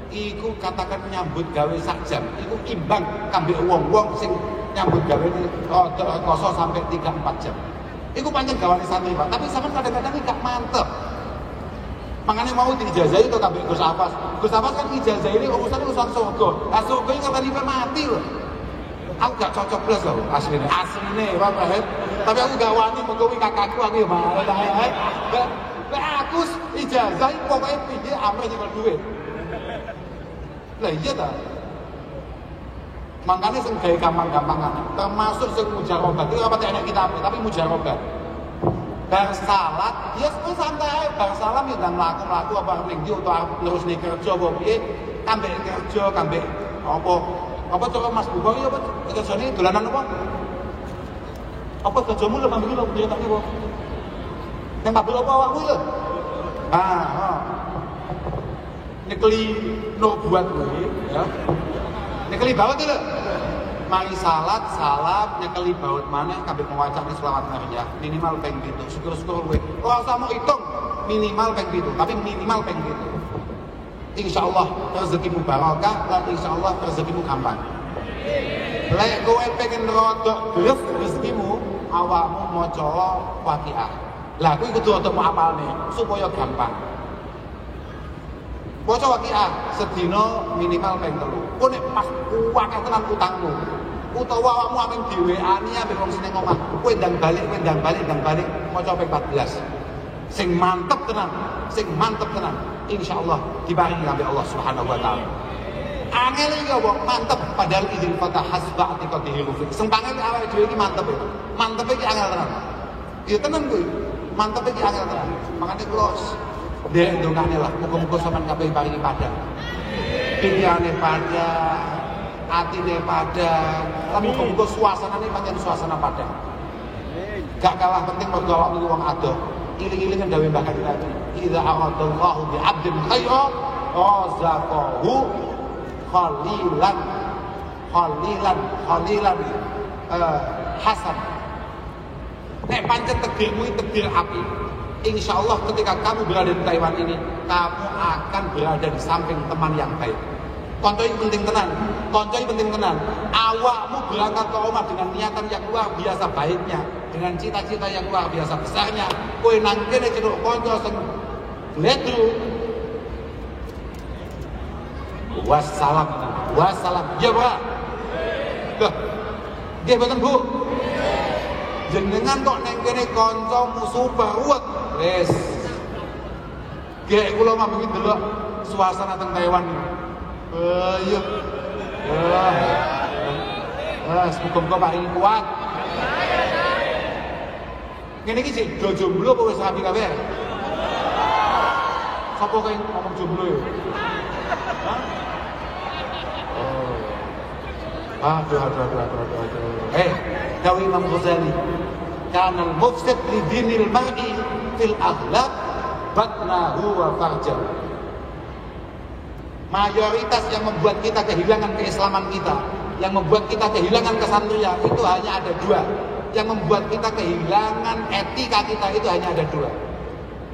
Iku katakan nyambut gawe sak jam. Iku imbang kambek wong-wong sing nyambut gawe ini kosong sampai 3-4 jam. Iku pancen gawane santri Pak. Tapi sampean kadang-kadang gak mantep. Makanya mau diijazahi itu kambek Gus Abbas. Gus Abbas kan ijazah ini urusan surga. Nah surga ini kan tadi mati loh. Aku gak cocok belas loh aslinya Pak. Tapi aku gak wani menggawe kakakku aku ya malah. Aku ijazah pokoknya piye ampe nyekel duit. Lah iya ta. Makanya sing gawe gampang-gampangan, termasuk sing mujarobat. Itu apa enak kita tapi mujarobat. Bar salat, ya santai. Bar salam ya ndang mlaku-mlaku apa ning ndi utawa terus ning kerja apa piye, kambek kerja, kambek apa cara Mas Bubang ya apa kerjane dolanan apa? Apa kerjamu lho pambil lho dia tak niku. Nang pabrik apa awakmu lho? Nekeli no buat kowe ya. Nekeli baut lho. Mari salat, salam, nekeli baut maneh kabeh mewacane selawat nariya minimal ping 7. Syukur-syukur kowe. Ora usah mau hitung minimal ping 7, tapi minimal ping 7. Insyaallah rezekimu barokah lan insyaallah rezekimu gampang. Lek kowe pengen rodok gref rezekimu, awakmu maca Waqiah. Lah kuwi kudu untuk apalne supaya gampang. Maca Waqiah sedina minimal ping 3. Kowe nek pas akeh tenan utangmu, utawa awakmu amen diweani ambek wong sing omah, kowe ndang balik maca ping 14. Sing mantep tenan, insyaallah diparingi ambek Allah Subhanahu wa taala. Angel iki apa? Mantep padahal izin fatah hasba atiqatihi rufik. Sempangane awake dhewe iki mantep itu. Mantep iki angel tenan. Ya tenan kuwi. Mantep iki angel tenan. Makane kula ndek ndongane lah, muga-muga sampean kabeh paringi padang. Pikirane padang, atine padang. Lan muga-muga suasanane pancen suasana padang. Gak kalah penting mergo awak niku wong adoh. Iling-ilingan dawuh Mbah Kanjeng Nabi. Idza aradallahu bi 'abdin khairan razaqahu khalilan hasan. Nek pancen tegirmu takdir api, insyaallah ketika kamu berada di Taiwan ini, kamu akan berada di samping teman yang baik. Konco ini penting tenan. Awakmu berangkat ke omah dengan niatan yang luar biasa baiknya, dengan cita-cita yang luar biasa besarnya. Kowe nang kene celuk konco sing bledru. Wassalam. Ya, Pak. Loh. Nggih mboten, Bu. Jenengan kok neng kene kanca musuh baruwet. Wis. Gek kula mambungi delok suasana teng Taiwan iki. Iya. Muga-muga paling kuat. Ngene iki sik do jomblo apa wis rapi kabeh? Sopo kowe ngomong jomblo ya? Aduh. Dawi Imam Ghazali, kana al-mufsid li dinil mar'i fil akhlaq batnahu wa farjahu. Mayoritas yang membuat kita kehilangan keislaman kita yang membuat kita kehilangan kesatria itu hanya ada dua. Yang membuat kita kehilangan etika kita itu hanya ada dua.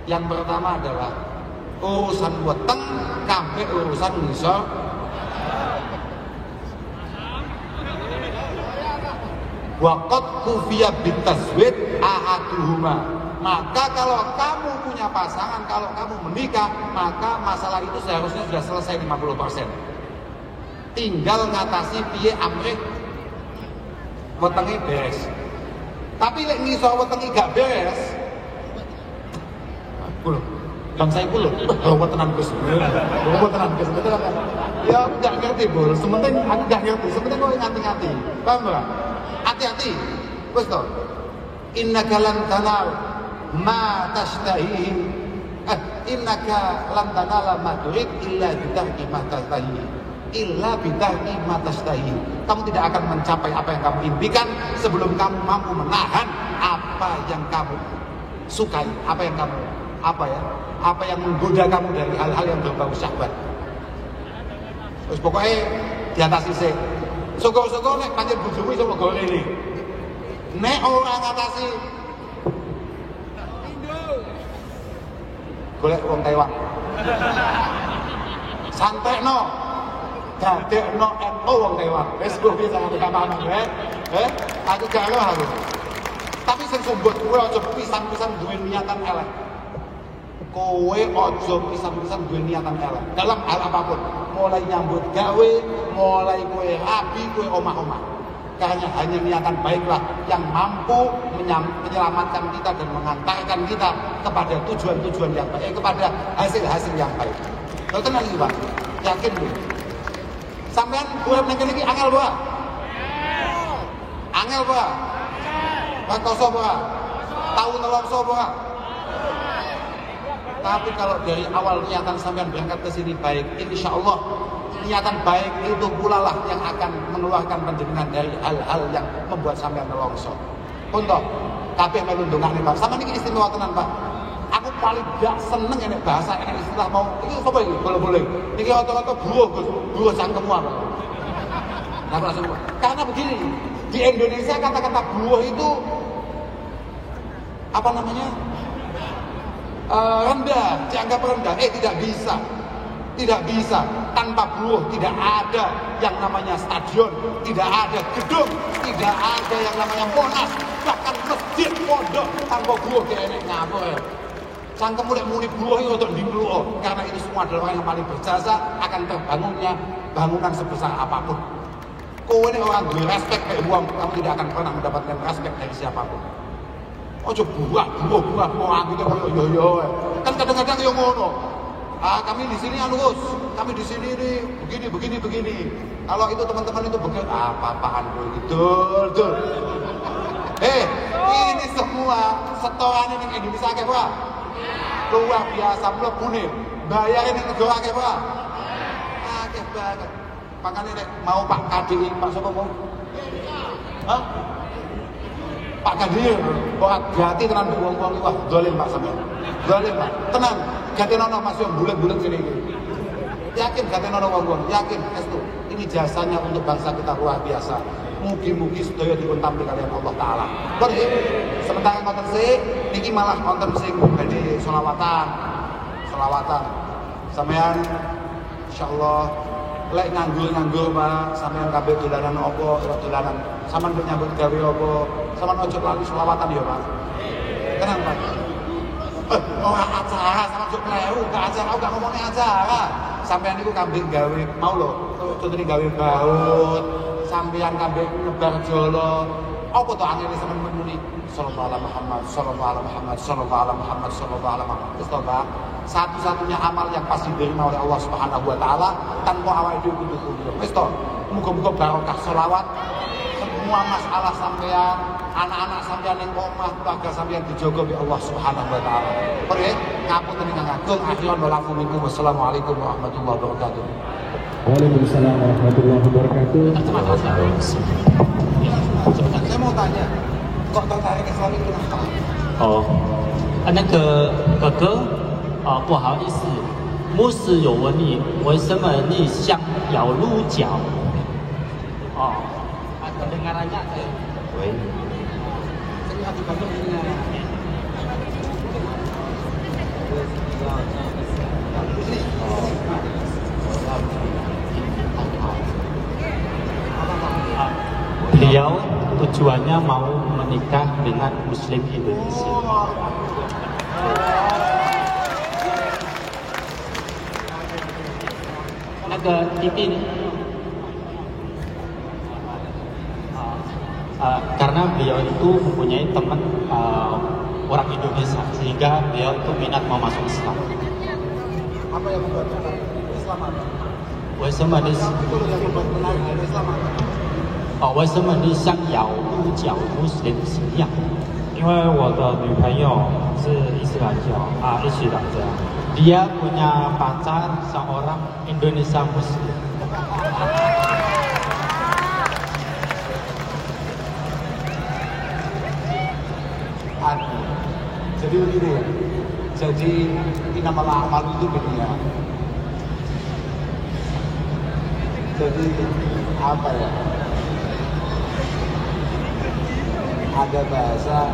Yang pertama adalah urusan weteng sampai urusan ngisor. Waqad kufiya bitazwid ahaduhuma. Maka kalau kamu punya pasangan, kalau kamu menikah, maka masalah itu seharusnya sudah selesai 50%. Tinggal ngatasi piye amrih wetenge beres. Tapi lek ngisor wetenge gak beres, kulo bang saya kulo tenan Gus. Tenan Gus. Ya aku gak ngerti, Bol. Sementing aku gak ngerti. Sementing kowe nganti-nganti. Paham ora? Hati-hati. Wis to. Innaka lan tanal ma tashtahi. Innaka lan tanala ma turid illa bitarki ma tashtahi. Illa bitarki ma tashtahi. Kamu tidak akan mencapai apa yang kamu impikan sebelum kamu mampu menahan apa yang kamu sukai, apa yang menggoda kamu dari hal-hal yang berbau syahwat. Terus pokoknya diatasi sih. Syukur-syukur nek pancen bojomu iso mlebu rene. Nek ora ngatasi golek wong Taiwan. Santekno. Dadekno NU wong Taiwan. Wis kok bisa ngene paham aku gak aku. Tapi sing sumbut kowe aja pisan-pisan duwe niatan elek. Kowe aja pisan-pisan duwe niatan elek dalam hal apapun. Mulai nyambut gawe, mulai kowe rabi, kowe omah-omah. Karena hanya niatan baiklah yang mampu menyelamatkan kita dan mengantarkan kita kepada tujuan-tujuan yang baik, kepada hasil-hasil yang baik. Kau tenang iki, Pak. Yakin lho. Sampean urip ning kene iki angel wae. Angel wae. Rekoso wae. Tahu nelongso wae. Tapi kalau dari awal niatan sampean berangkat ke sini baik, insya Allah niatan baik itu pula lah yang akan mengeluarkan panjenengan dari hal-hal yang membuat sampean nelongso. Untuk kabeh melu ndongakne Pak. Sampeyan iki istimewa tenan Pak. Aku paling gak seneng nek bahasa nek istilah mau iki sapa iki boleh-boleh. Niki rata-rata buruh cangkemmu apa. Nah, langsung. Karena begini, di Indonesia kata-kata buruh itu apa namanya? Rendah, dianggap rendah. Tidak bisa. Tanpa buruh tidak ada yang namanya stadion, tidak ada gedung, tidak ada yang namanya Monas, bahkan masjid pondok tanpa buruh kayak enek ngapa ya. Cangkem mulai muni buruh itu untuk dimluo, karena itu semua adalah yang paling berjasa akan terbangunnya bangunan sebesar apapun. Kowe ini orang duwe respect kayak uang, kamu tidak akan pernah mendapatkan respect dari siapapun. Ojo buah gitu yo. Kan kadang-kadang yo ngono. Kami di sini Gus, kami di sini nih begini. Kalau itu teman-teman itu begitu apa-apaan gitu. Ini semua setoran ning Indonesia akeh Pak. Luar biasa mlebune. Bayarin ning negara akeh Pak. Akeh banget. Makanya nek mau Pak KDI, Pak sapa mau? Hah? Pak Kadir, kok gati tenan wong-wong wah dolim Pak sampean. Dolim Pak. Tenang, gatenono Mas yo bulet-bulet sini iki. Yakin gatenono wong-wong, yakin estu. Ini jasanya untuk bangsa kita luar biasa. Mugi-mugi sedaya dipun tampi kalian Allah taala. Pun sementara ngoten sik niki malah wonten sing badhe selawatan. Sampeyan insyaallah lek nganggur Pak, sampeyan kabeh dolanan apa, dolanan sampean nyambut gawe apa, sampean ojo lali selawatan ya Pak. Tenang Pak. Ora acara sama ojo kleru, gak acara, gak ngomongnya acara. Sampeyan niku kambing gawe mau lho, contone gawe baut, sampeyan kambing nyebar jolo. Apa to angel sampeyan muni sallallahu alaihi Muhammad, sallallahu alaihi Muhammad, sallallahu alaihi Muhammad, sallallahu alaihi Muhammad. Wis to Pak. Satu-satunya amal yang pasti diterima oleh Allah Subhanahu wa taala tanpa awake dhewe kudu kumpul. Wis to, muga-muga barokah selawat. Semua masalah sampean, anak-anak sampean ning omah, keluarga sampean dijaga oleh Allah Subhanahu wa taala. Nggih, ngapunten ingkang agung, akhirun walafu minkum. Wassalamualaikum warahmatullahi wabarakatuh. Waalaikumsalam warahmatullahi wabarakatuh. Saya mau tanya, kok tertarik Islam itu kenapa? 那个哥哥不好意思，牧师有问你，为什么你想要入教？ kedengarannya saya. Wei. Saya di Bandung ini. Beliau tujuannya mau menikah dengan Muslim Indonesia. Titin, karena beliau itu mempunyai teman orang Indonesia, sehingga beliau itu minat mau masuk Islam. Apa yang membuat Islam? 为什么你为什么你想要入教穆斯林信仰？因为我的女朋友是伊斯兰教伊斯兰教。Dia punya pacar seorang Indonesia Muslim. Jadi begini ya. Jadi innamal a'malu itu begini. Jadi apa ya? Ada bahasa,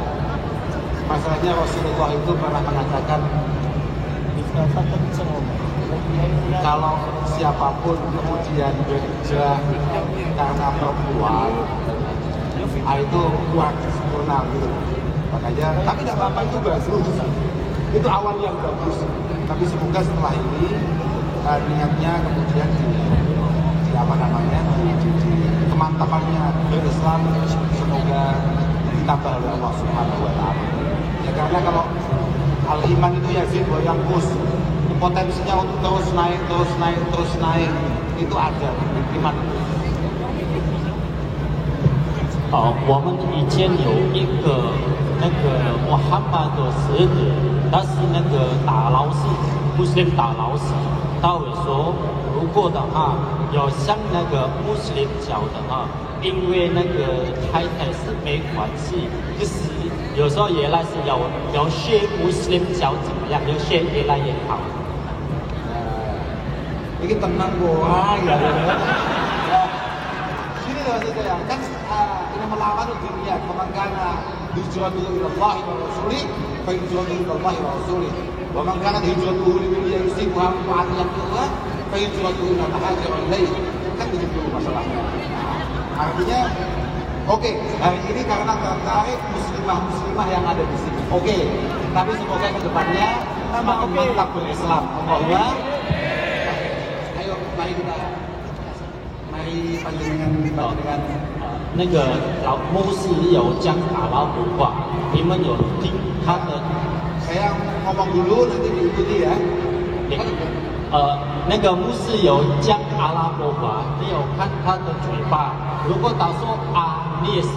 masalahnya Rasulullah itu pernah mengatakan kalau siapapun kemudian berhijrah karena perempuan, itu kuat sempurna gitu. Makanya, tapi tidak apa-apa itu bagus. Itu awal yang bagus. Tapi semoga setelah ini niatnya kemudian di kemantapannya berislam semoga ditambah oleh Allah Subhanahu Wa Taala. Ya karena kalau al-iman itu yazid wa yanqus, potensinya untuk terus naik itu ada iman. 我们以前有一个那个穆罕默德使者，他是那个打老师，穆斯林打老师，他会说，如果的话要像那个穆斯林教的话，因为那个太太是没关系，就是有时候原来是要学穆斯林教怎么样，要学越来越好。Ini tenang boy, ya. Gini loh saya, kan ini melawan dunia. Pemangkana hijratuhu ilallahi wa rasulih, fa hijratuhu ilallahi wa rasulih. Wa man kana hijratuhu li dunya yusibuha fa'atiyat Allah, fa hijratuhu ila ma hajara ilaih. Kan begitu masalahnya. Artinya, oke, hari ini karena tertarik muslimah yang ada di sini. Oke, tapi semoga ke depannya semakin mantap berislam. Allahumma. Mari panjenengan 那个老牧师有讲阿拉伯话，你们有听他的？Saya ngomong dulu nanti diikuti ya. 那个牧师有讲阿拉伯话，你有看他的嘴巴。如果他说你也是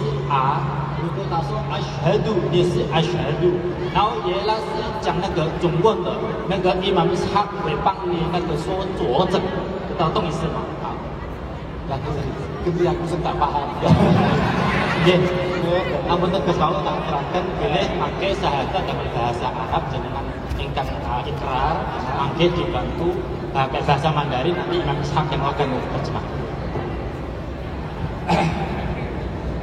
如果他说阿什杜，你也是阿什杜。然后原来是讲那个中文的，那个伊玛目斯哈会帮你那个说佐证，知道懂意思吗？Itu yang aku tak paham. Namun kalau tak terangkan boleh pakai sahadat dalam bahasa Arab jenengan ingkang ikrar, mangke dibantu pakai bahasa Mandarin nanti Imam Ishaq yang akan terjemah.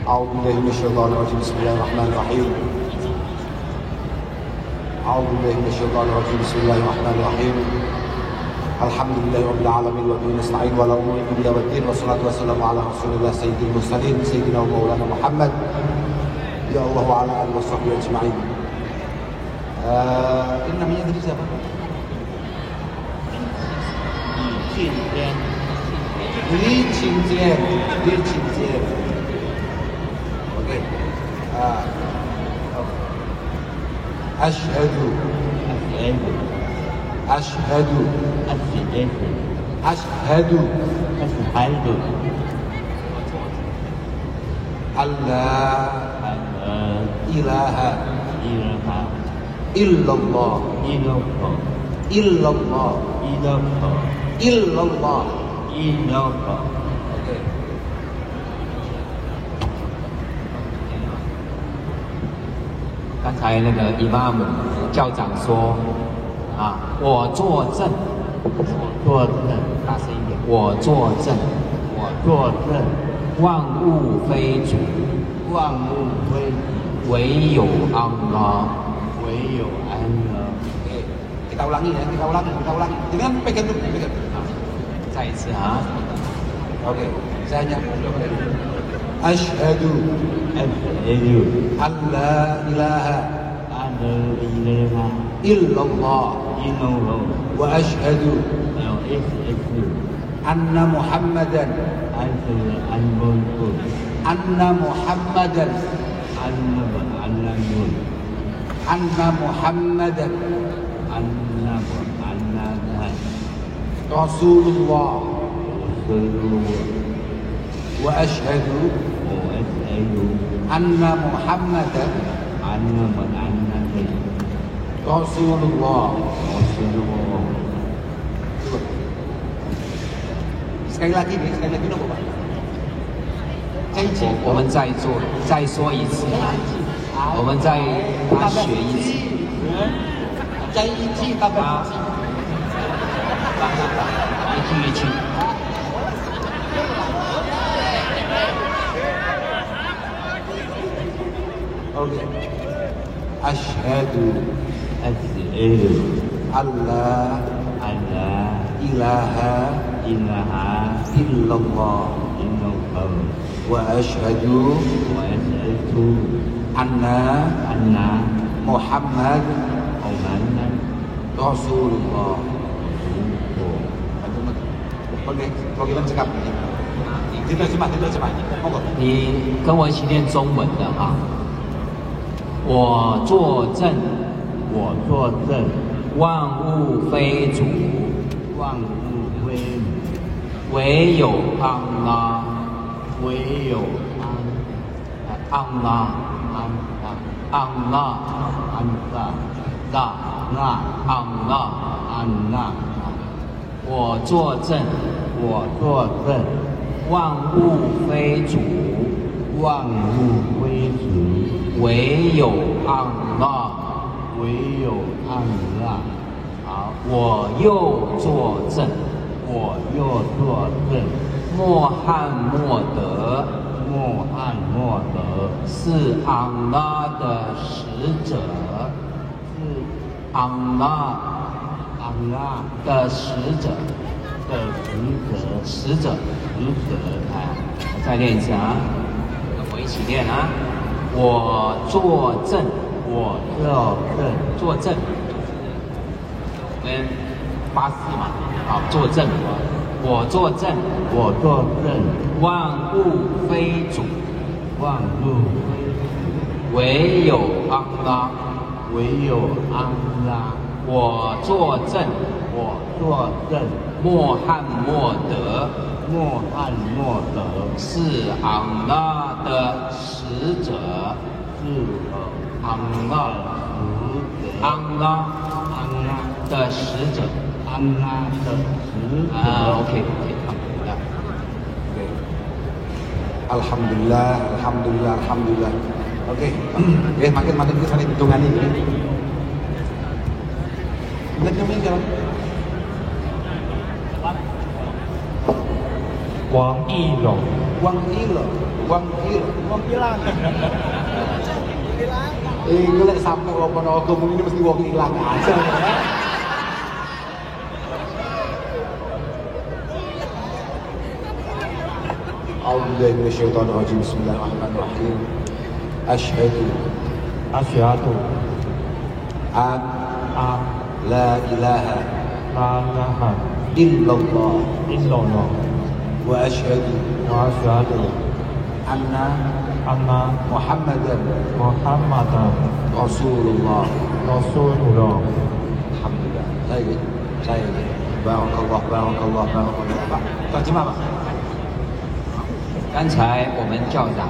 أعوذ بالله من الشيطان الرجيم بسم الله الرحمن الرحيم أعوذ بالله من الشيطان الرجيم بسم الله الرحمن الرحيم الحمد لله رب العالمين وبه نستعين ولا أمور إلا والدين والصلاة والسلام على رسول الله سيد المرسلين سيدنا ومولانا محمد يا الله وعلى آله وصحبه أجمعين. Ini namanya tadi siapa? Li Qingjian. Oke. Ashhadu Allah ilaha illallah Oke. 刚才那个伊玛目教长说我作证，大声一点，我作证，万物非主，万物非唯有安拉。唯有安乐。 Oke, kita ulangi ya, kita ulangi. Jangan pegang dulu, pegang. 再一次啊， Oke, saya hanya Asyhadu Asyhadu an la ilaha an la ilaha illallah illallah wa asyhadu wa asyhadu anna Muhammadan anna Muhammadan Rasulullah wa asyhadu anna Muhammadan Rasulullah. Sekali lagi nopo Pak. 我们再说一次，我们再学一次。 Janji tambah 一句。 Oke. Asyhadu alla ilaha illallah wa asyhadu anna Muhammad Rasulullah. Oke, bagaimana cakap ini? Diterjemah. Monggo. 你跟我一起念中文的哈。我作证，万物非主，唯有安拉，我作证，万物非主，唯有安拉，好，我又作证，穆罕默德是安拉的使者，安拉的使者，哎，再念一次啊，跟我一起念啊，我作证，作证，我们发誓嘛，好，作证，我作证，万物非主，唯有安拉，我作证，穆罕默德是安拉的使者，安拉的使者。OK， Alhamdulillah. Oke. Ya, makin kita saling hitungan ini. Kita jalan. 王义龙， Wang ilo. Wong ilang. Ngelek sampai Ponorogo ini mesti wong hilang aja ya. A'udzubillahi minasyaitonir rajim. Bismillahirrahmanirrahim. Asyhadu an la ilaha illallah wa asyhadu anna Muhammadan Rasulullah. Alhamdulillah. Saya. Barakallah. Pak, terjemah Pak. 刚才我们校长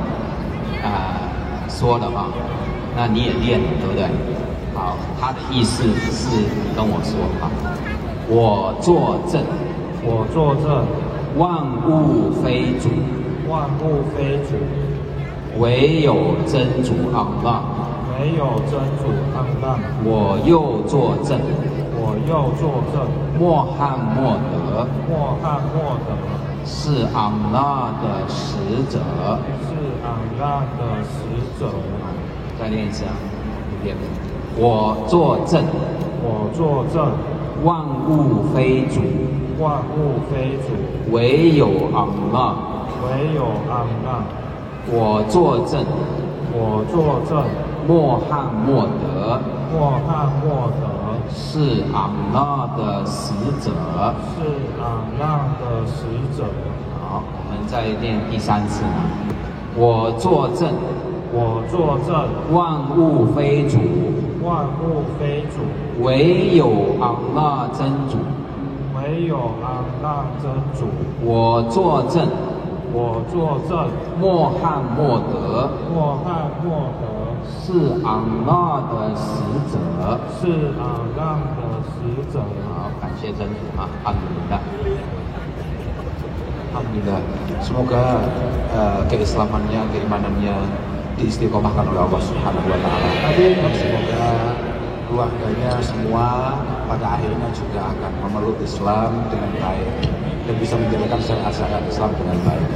说了嘛，那你也练了，对不对？好，他的意思是跟我说啊，我作证，万物非主，唯有真主安拉。我又作证，穆罕默德是安拉的使者。是安拉的使者。再念一次啊，一遍。我作证，我作证，万物非主，万物非主，唯有安拉。唯有安拉。我作证，我作证，穆罕默德，穆罕默德是安拉的使者。是安拉的使者。好，我们再念第3次。我作证，我作证，万物非主，万物非主，唯有安拉真主。唯有安拉真主。我作证，我作证，穆罕默德，穆罕默德是安拉的使者。是安拉的使者。好，感谢真主啊，alhamdulillah。Alhamdulillah. Semoga keislamannya, keimanannya diistiqomahkan oleh Allah Subhanahu wa taala. Semoga keluarganya semua pada akhirnya juga akan memeluk Islam dengan baik dan bisa menjalankan syariat Islam dengan baik.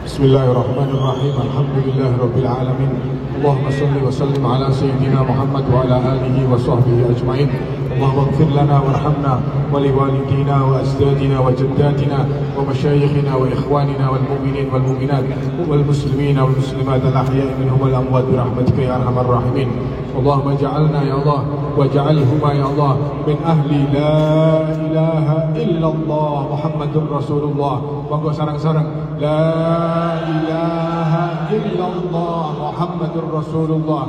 Bismillahirrahmanirrahim. Alhamdulillahirabbil alamin. Allahumma shalli wa sallim ala sayyidina Muhammad wa ala alihi wa sahbihi ajma'in. اللهم اغفر لنا وارحمنا ولوالدينا واجدادنا وجداتنا ومشايخنا واخواننا والمؤمنين والمؤمنات والمسلمين والمسلمات الاحياء منهم والاموات برحمتك يا ارحم الراحمين. اللهم اجعلنا يا الله واجعلهما يا الله من اهل لا اله الا الله محمد رسول الله. Monggo sarang-sarang la ilaha illallah Muhammadur Rasulullah.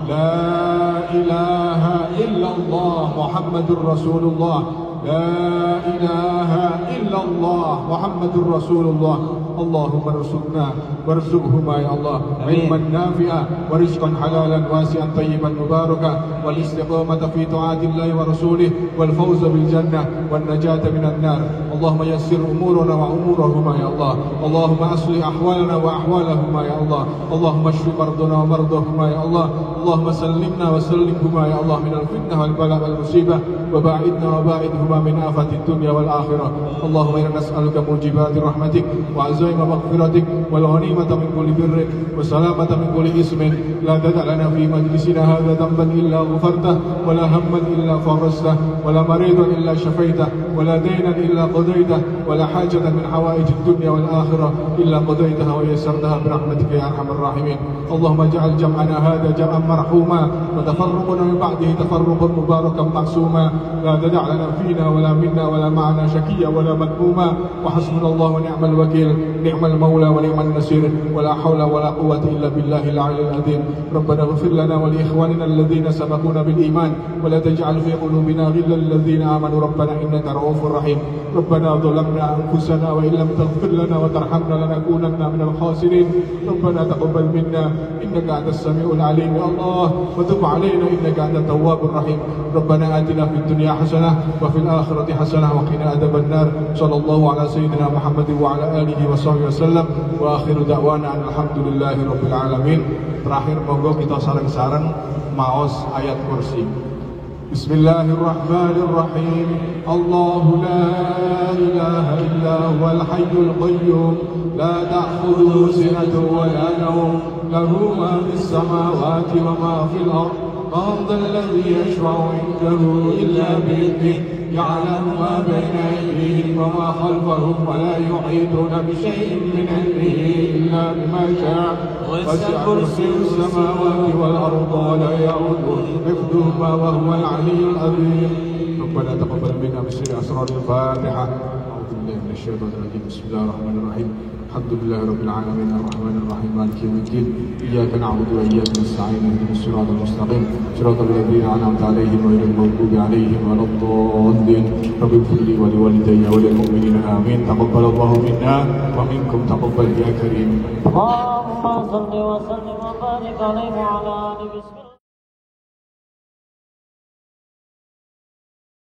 La ilaha illallah Muhammadur Rasulullah. La ilaha illallah Muhammadur Rasulullah. اللهم ارزقنا وارزقهما يا الله علما نافعا ورزقا حلالا واسعا طيبا مباركا والاستقامة في طاعة الله ورسوله والفوز بالجنة والنجاة من النار. اللهم يسر أمورنا وأمورهما يا الله. اللهم أصلح أحوالنا وأحوالهما يا الله. اللهم اشف مرضنا ومرضاهما يا الله. اللهم سلمنا وسلمهما يا الله من الفتنة والبلاء والمصيبة وباعدنا وباعدهما من آفات الدنيا والآخرة. اللهم إنا نسألك موجبات رحمتك وعزائم مغفرتك والغنيمة من كل بر والسلامة من كل إثم. لا تدع لنا في مجلسنا هذا ذنبا إلا غفرته ولا هما إلا فرجته ولا مريضا إلا شفيته ولا دينا إلا قضيته ولا حاجة من حوائج الدنيا والآخرة إلا قضيتها ويسرتها برحمتك يا أرحم الراحمين. اللهم اجعل جمعنا هذا جمعا مرحوما وتفرقنا من بعده تفرقا مباركا معصوما. لا تدع لنا فينا ولا منا ولا معنا شكيا ولا مذموما. وحسبنا الله ونعم الوكيل. نعم المولى ونعم النصير. ولا حول ولا قوة إلا بالله العلي العظيم. ربنا اغفر لنا ولإخواننا الذين سبقونا بالإيمان ولا تجعل في قلوبنا غلا للذين آمنوا ربنا إنك رؤوف رحيم. ربنا ظلمنا أنفسنا وإن لم تغفر لنا وترحمنا لنكونن من الخاسرين. ربنا تقبل منا إنك أنت السميع العليم يا الله وتب علينا إنك أنت التواب الرحيم. ربنا آتنا في الدنيا حسنة وفي الآخرة حسنة وقنا عذاب النار. صلى الله على سيدنا محمد وعلى آله وصحبه wasallam. Wa akhiru da'wana alhamdulillahi rabbil alamin. Terakhir monggo kita sareng-sareng maos ayat kursi. Bismillahirrahmanirrahim. Allahu la ilaha illa huwal hayyul qayyum la ta'khudhuhu sinatun wa la nawm lahu ma fis samawati wa ma fil ard. Man dhal ladzi yashfa'u 'indahu illa bi'idhnihi يعلم ما بين أيديهم وما خلفهم ولا يحيطون بشيء من علمه إلا بما شاء وسع كرسيه السماوات والأرض ولا يؤوده حفظهما وهو العلي العظيم. ربنا تقبل منا بسر أسرار الفاتحة. أعوذ بالله من الشيطان الرجيم. بسم الله الرحمن الرحيم. الحمد لله رب العالمين الرحمن الرحيم مالك يوم الدين. إياك نعبد وإياك نستعين اهدنا الصراط المستقيم صراط الذين أنعمت عليهم غير المغضوب عليهم ولا الضالين. رب اغفر لي ولوالدي وللمؤمنين آمين. تقبل الله منا ومنكم تقبل يا كريم. اللهم صل وسلم وبارك عليه وعلى آله.